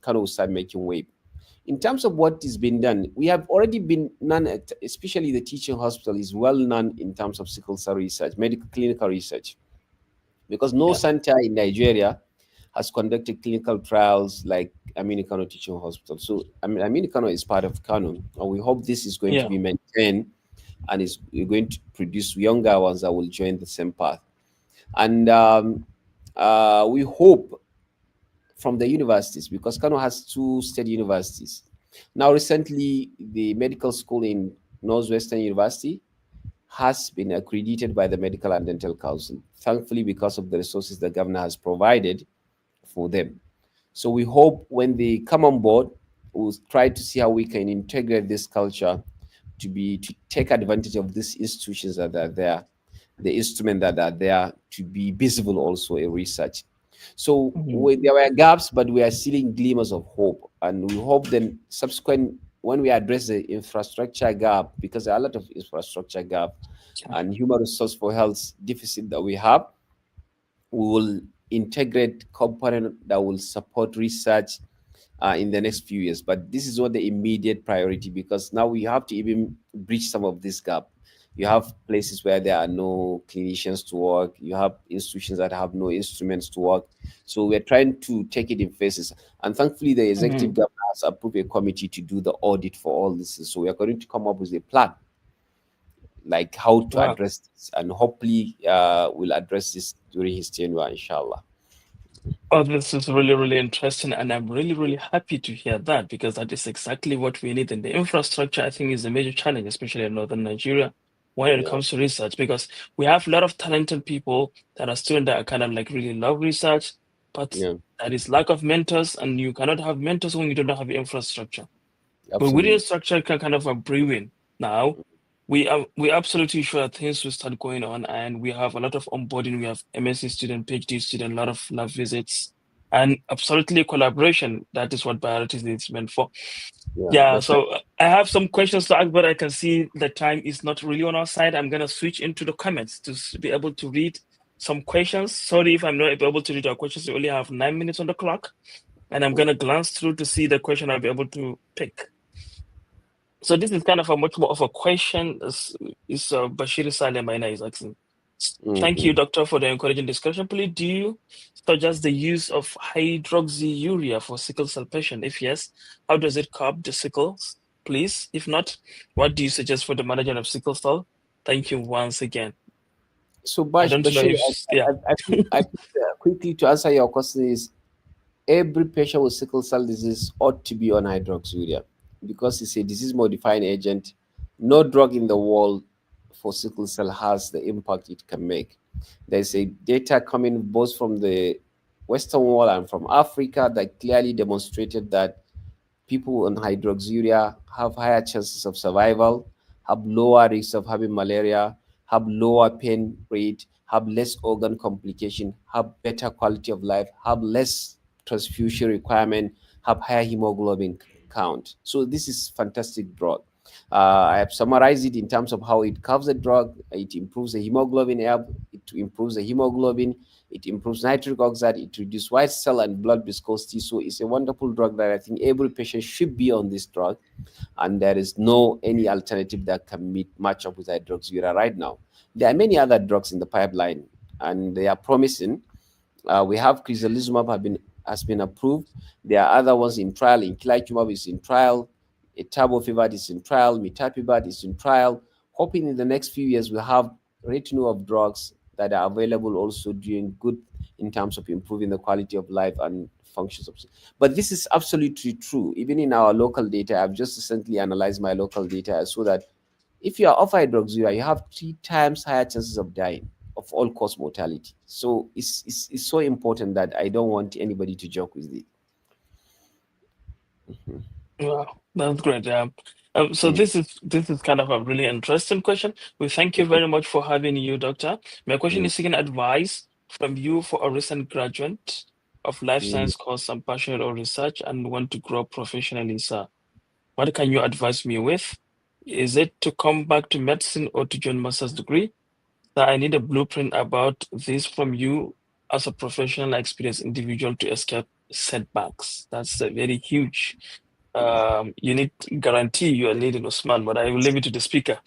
[SPEAKER 2] Kano will start making wave. In terms of what is being done, we have already been known, especially the teaching hospital is well known in terms of sickle cell research, medical clinical research, because no
[SPEAKER 1] yeah,
[SPEAKER 2] center in Nigeria has conducted clinical trials like Aminu Kano Teaching Hospital. So Aminu Kano is part of Kano, and we hope this is going to
[SPEAKER 1] yeah,
[SPEAKER 2] be maintained and is going to produce younger ones that will join the same path. And we hope from the universities, because Kano has two state universities. Now, recently, the medical school in Northwestern University, has been accredited by the Medical and Dental Council, thankfully, because of the resources the governor has provided for them. So we hope when they come on board, we'll try to see how we can integrate this culture to take advantage of these institutions that are there, the instruments that are there to be visible also in research. So
[SPEAKER 1] Mhm.
[SPEAKER 2] there were gaps, but we are seeing glimmers of hope, and we hope then subsequent when we address the infrastructure gap, because there are a lot of infrastructure gap and human resource for health deficit that we have, we will integrate component that will support research in the next few years. But this is not the immediate priority, because now we have to even bridge some of this gap. You have places where there are no clinicians to work. You have institutions that have no instruments to work. So we're trying to take it in phases. And thankfully, the executive
[SPEAKER 1] Mhm.
[SPEAKER 2] governor has approved a committee to do the audit for all this. So we are going to come up with a plan, like how to
[SPEAKER 1] Wow.
[SPEAKER 2] address this. And hopefully, we'll address this during his tenure, inshallah.
[SPEAKER 1] Oh, this is really, really interesting, and I'm really, really happy to hear that because that is exactly what we need. And the infrastructure, I think, is a major challenge, especially in northern Nigeria, when it
[SPEAKER 2] Yeah,
[SPEAKER 1] comes to research, because we have a lot of talented people that are students that are kind of like really love research, but
[SPEAKER 2] yeah,
[SPEAKER 1] that is lack of mentors, and you cannot have mentors when you don't have infrastructure. But with
[SPEAKER 2] absolutely.
[SPEAKER 1] infrastructure kind of a brewing now, we absolutely sure that things will start going on, and we have a lot of onboarding. We have MSc student, PhD student, a lot of lab visits, and absolutely collaboration. That is what biology is meant for.
[SPEAKER 2] Yeah,
[SPEAKER 1] Yeah,
[SPEAKER 2] that's right.
[SPEAKER 1] so I have some questions to ask, but I can see the time is not really on our side. I'm gonna switch into the comments to be able to read some questions. Sorry if I'm not able to read our questions. We only have 9 minutes on the clock, and I'm gonna glance through to see the question I'll be able to pick. So this is kind of a much more of a question. Is Bashir Saleh Maina is asking. Thank you,
[SPEAKER 2] Mm-hmm.
[SPEAKER 1] doctor, for the encouraging discussion. Please, do you suggest the use of hydroxyurea for sickle cell patient? If yes, how does it curb the sickles? Please, if not, what do you suggest for the management of sickle cell? Thank you once again.
[SPEAKER 2] So,
[SPEAKER 1] I don't know
[SPEAKER 2] Bashir,
[SPEAKER 1] if yeah,
[SPEAKER 2] quickly to answer your question is every patient with sickle cell disease ought to be on hydroxyurea because it's a disease modifying agent. No drug in the world for sickle cell has the impact it can make. There's a data coming both from the Western world and from Africa that clearly demonstrated that people on hydroxyurea have higher chances of survival, have lower risks of having malaria, have lower pain rate, have less organ complication, have better quality of life, have less transfusion requirement, have higher hemoglobin count. So this is fantastic drug. I have summarized it in terms of how it covers the drug. It improves the hemoglobin, it improves the hemoglobin, it improves nitric oxide, it reduces white cell and blood viscosity. So it's a wonderful drug that I think every patient should be on this drug, and there is no any alternative that can match up with hydroxyurea right now. There are many other drugs in the pipeline, and they are promising. We have crizanlizumab has been approved. There are other ones in trial. Inclacumab is in trial. Etavopivat is in trial. Mitapivat is in trial. Hoping in the next few years we'll have retinue of drugs that are available also doing good in terms of improving the quality of life and functions of. But this is absolutely true. Even in our local data, I've just recently analyzed my local data so that if you are off hydroxyurea, you have 3 times higher chances of dying of all cause mortality. So it's so important that I don't want anybody to joke with it. Mhm.
[SPEAKER 1] wow, that's great. So
[SPEAKER 2] Mm,
[SPEAKER 1] this is kind of a really interesting question. We thank you
[SPEAKER 2] mhm,
[SPEAKER 1] very much for having you, doctor. My question
[SPEAKER 2] mm,
[SPEAKER 1] is seeking advice from you for a recent graduate of life
[SPEAKER 2] mm.
[SPEAKER 1] science course and passionate or research and want to grow professionally, sir. What can you advise me with? Is it to come back to medicine or to join master's degree? Sir, I need a blueprint about this from you as a professional experienced individual to escape setbacks. That's a very huge you need guarantee you are needing Usman, but I will leave it to the speaker.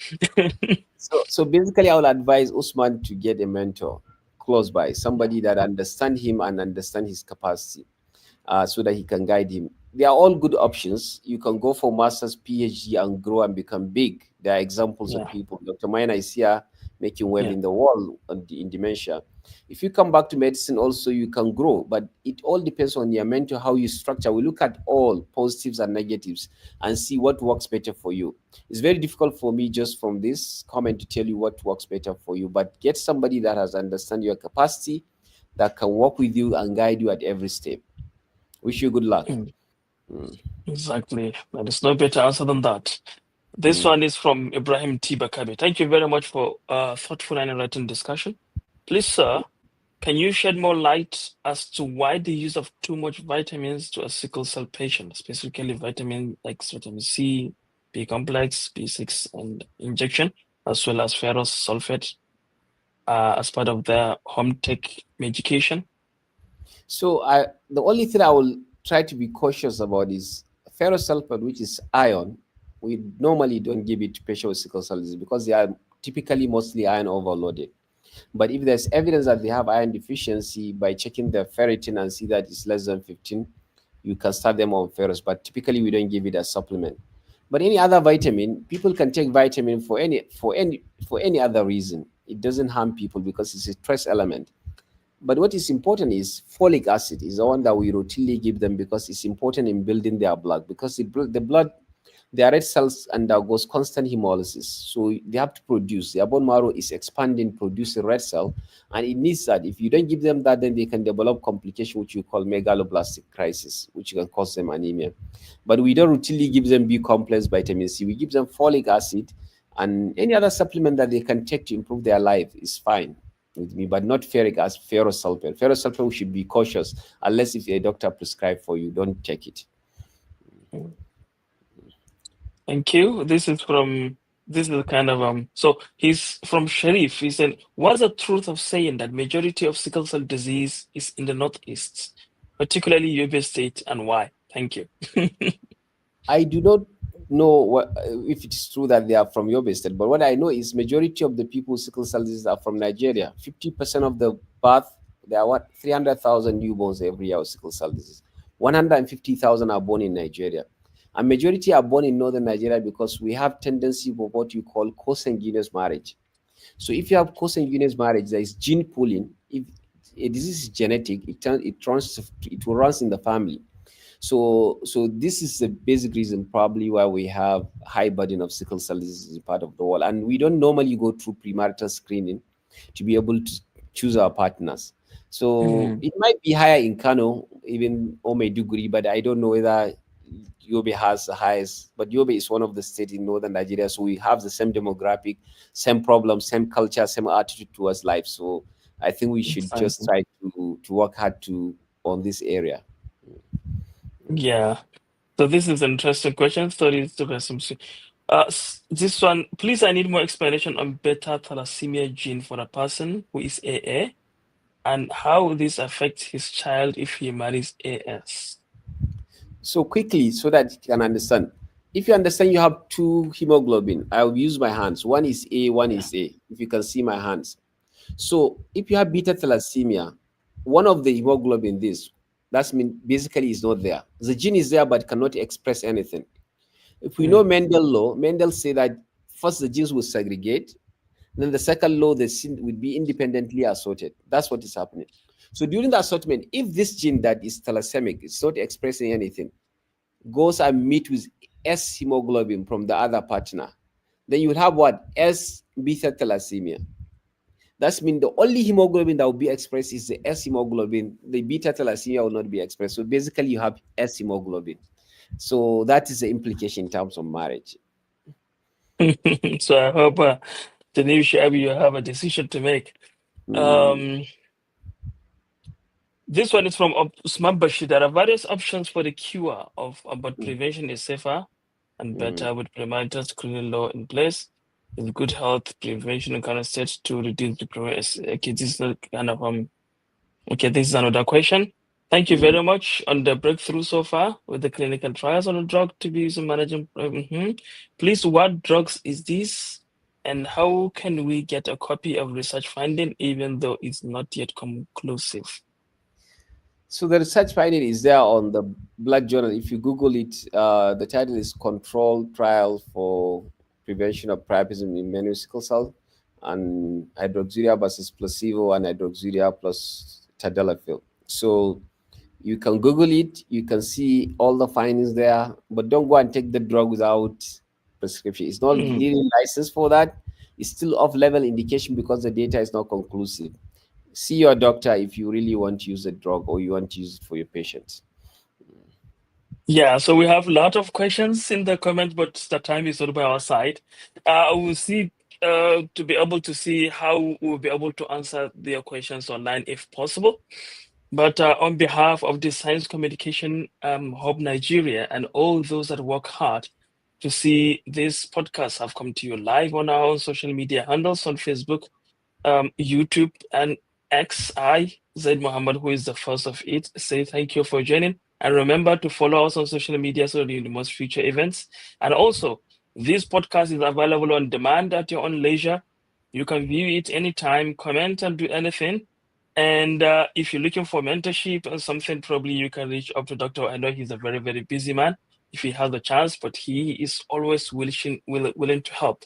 [SPEAKER 2] So basically, I will advise Usman to get a mentor close by, somebody that understand him and understand his capacity, so that he can guide him. They are all good options. You can go for master's, PhD, and grow and become big. There are examples of
[SPEAKER 1] Yeah,
[SPEAKER 2] people. Dr. Maina is here making wave
[SPEAKER 1] yeah.
[SPEAKER 2] in the world in dementia. If you come back to medicine also, you can grow, but it all depends on your mental, how you structure. We look at all positives and negatives and see what works better for you. It's very difficult for me just from this comment to tell you what works better for you, but get somebody that has understand your capacity, that can work with you and guide you at every step. Wish you good luck.
[SPEAKER 1] Mm,
[SPEAKER 2] Mm,
[SPEAKER 1] exactly. There is no better answer than that. This
[SPEAKER 2] mm.
[SPEAKER 1] one is from Ibrahim T. Bakabi. Thank you very much for thoughtful and enlightening discussion. Please, sir, can you shed more light as to why the use of too much vitamins to a sickle cell patient, specifically vitamin like vitamin C, B complex, B6, and injection, as well as ferrous sulfate, as part of their home take medication?
[SPEAKER 2] So the only thing I will try to be cautious about is ferrous sulfate, which is iron. We normally don't give it to patients with sickle cell disease because they are typically mostly iron overloaded. But if there's evidence that they have iron deficiency, by checking their ferritin and see that it's less than 15, you can start them on ferrous. But typically, we don't give it as supplement. But any other vitamin, people can take vitamin for any other reason. It doesn't harm people because it's a trace element. But what is important is folic acid is the one that we routinely give them because it's important in building their blood, because the blood, their red cells undergoes constant hemolysis. So they have to produce, their bone marrow is expanding, producing red cell, and it needs that. If you don't give them that, then they can develop complication, which you call megaloblastic crisis, which can cause them anemia. But we don't routinely give them B complex, vitamin C. We give them folic acid, and any other supplement that they can take to improve their life is fine with me, but not ferric as ferrous sulfate. Ferrous sulfate, we should be cautious unless if a doctor prescribe for you, don't take it.
[SPEAKER 1] Mm. Thank you. This is kind of so he's from Sharif. He said, what's the truth of saying that majority of sickle cell disease is in the Northeast, particularly Yobe State, and why? Thank you.
[SPEAKER 2] I do not know if it's true that they are from Yobe State, but what I know is majority of the people with sickle cell disease are from Nigeria. 50% of the birth, there are 300,000 newborns every year with sickle cell disease. 150,000 are born in Nigeria. And majority are born in northern Nigeria because we have tendency for what you call consanguineous marriage. So if you have consanguineous marriage, there is gene pooling. If a disease is genetic, it will runs in the family. So this is the basic reason probably why we have high burden of sickle cell disease in part of the world, and we don't normally go through premarital screening to be able to choose our partners. So
[SPEAKER 1] Mhm.
[SPEAKER 2] it might be higher in Kano, even or Maiduguri, but I don't know whether Yobe has the highest. But Yobe is one of the states in northern Nigeria, so we have the same demographic, same problems, same culture, same attitude towards life. So I think we should just
[SPEAKER 1] Exactly.
[SPEAKER 2] try to work hard to on this area.
[SPEAKER 1] Yeah. So this is an interesting question. Sorry to question. This one, please, I need more explanation on beta thalassemia gene for a person who is AA and how this affects his child if he marries AS.
[SPEAKER 2] So quickly so that you can understand. If you understand you have two hemoglobin, I will use my hands. One is A, one
[SPEAKER 1] Yeah.
[SPEAKER 2] is A. If you can see my hands. So if you have beta thalassemia, one of the hemoglobin, this, that's mean basically is not there. The gene is there but cannot express anything. If we know
[SPEAKER 1] Mm,
[SPEAKER 2] Mendel law, Mendel say that first the genes will segregate, then the second law, the gene will be independently assorted. That's what is happening. So during the assortment, if this gene that is thalassemic is not expressing anything, goes and meet with S hemoglobin from the other partner, then you will have what? S beta thalassemia. That's mean the only hemoglobin that will be expressed is the S hemoglobin. The beta thalassemia will not be expressed. So basically, you have S hemoglobin. So that is the implication in terms of marriage.
[SPEAKER 1] mm. So I hope the new Shabi you have a decision to make.
[SPEAKER 2] Mm,
[SPEAKER 1] Um, this one is from Usman Bashir. There are various options for the cure of, but
[SPEAKER 2] mm,
[SPEAKER 1] prevention is safer and
[SPEAKER 2] mm.
[SPEAKER 1] better with premarital screening law in place. With good health prevention in current state to reduce the okay, this is kind of okay, this is another question. Thank you
[SPEAKER 2] Mm.
[SPEAKER 1] very much on the breakthrough so far with the clinical trials on the drug to be used in managing. Please, what drugs is this, and how can we get a copy of research finding even though it's not yet conclusive?
[SPEAKER 2] So the research finding is there on the Blood Journal. If you Google it, the title is "Controlled Trial for Prevention of Priapism in Men with Sickle Cell," and hydroxyurea versus placebo, and hydroxyurea plus tadalafil. So you can Google it, you can see all the findings there, but don't go and take the drug without prescription. It's not
[SPEAKER 1] Mm.
[SPEAKER 2] really licensed for that. It's still off label indication because the data is not conclusive. See your doctor if you really want to use the drug or you want to use it for your patients.
[SPEAKER 1] Yeah, so we have a lot of questions in the comments, but the time is not by our side. We'll see to be able to see how we'll be able to answer their questions online if possible. But on behalf of the Science Communication Hub Nigeria and all those that work hard to see this podcast have come to you live on our social media handles on Facebook, YouTube, and X, I, Zaid Muhammad, who is the first of it, say thank you for joining. And remember to follow us on social media so that you don't miss future events. And also, this podcast is available on demand at your own leisure. You can view it anytime, comment, and do anything. And if you're looking for mentorship or something, probably you can reach up to Doctor. I know he's a very, very busy man if he has the chance, but he is always willing to help.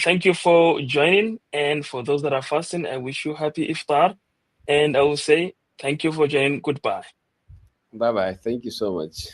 [SPEAKER 1] Thank you for joining. And for those that are fasting, I wish you happy iftar. And I will say thank you for joining. Goodbye.
[SPEAKER 2] Bye bye. Thank you so much.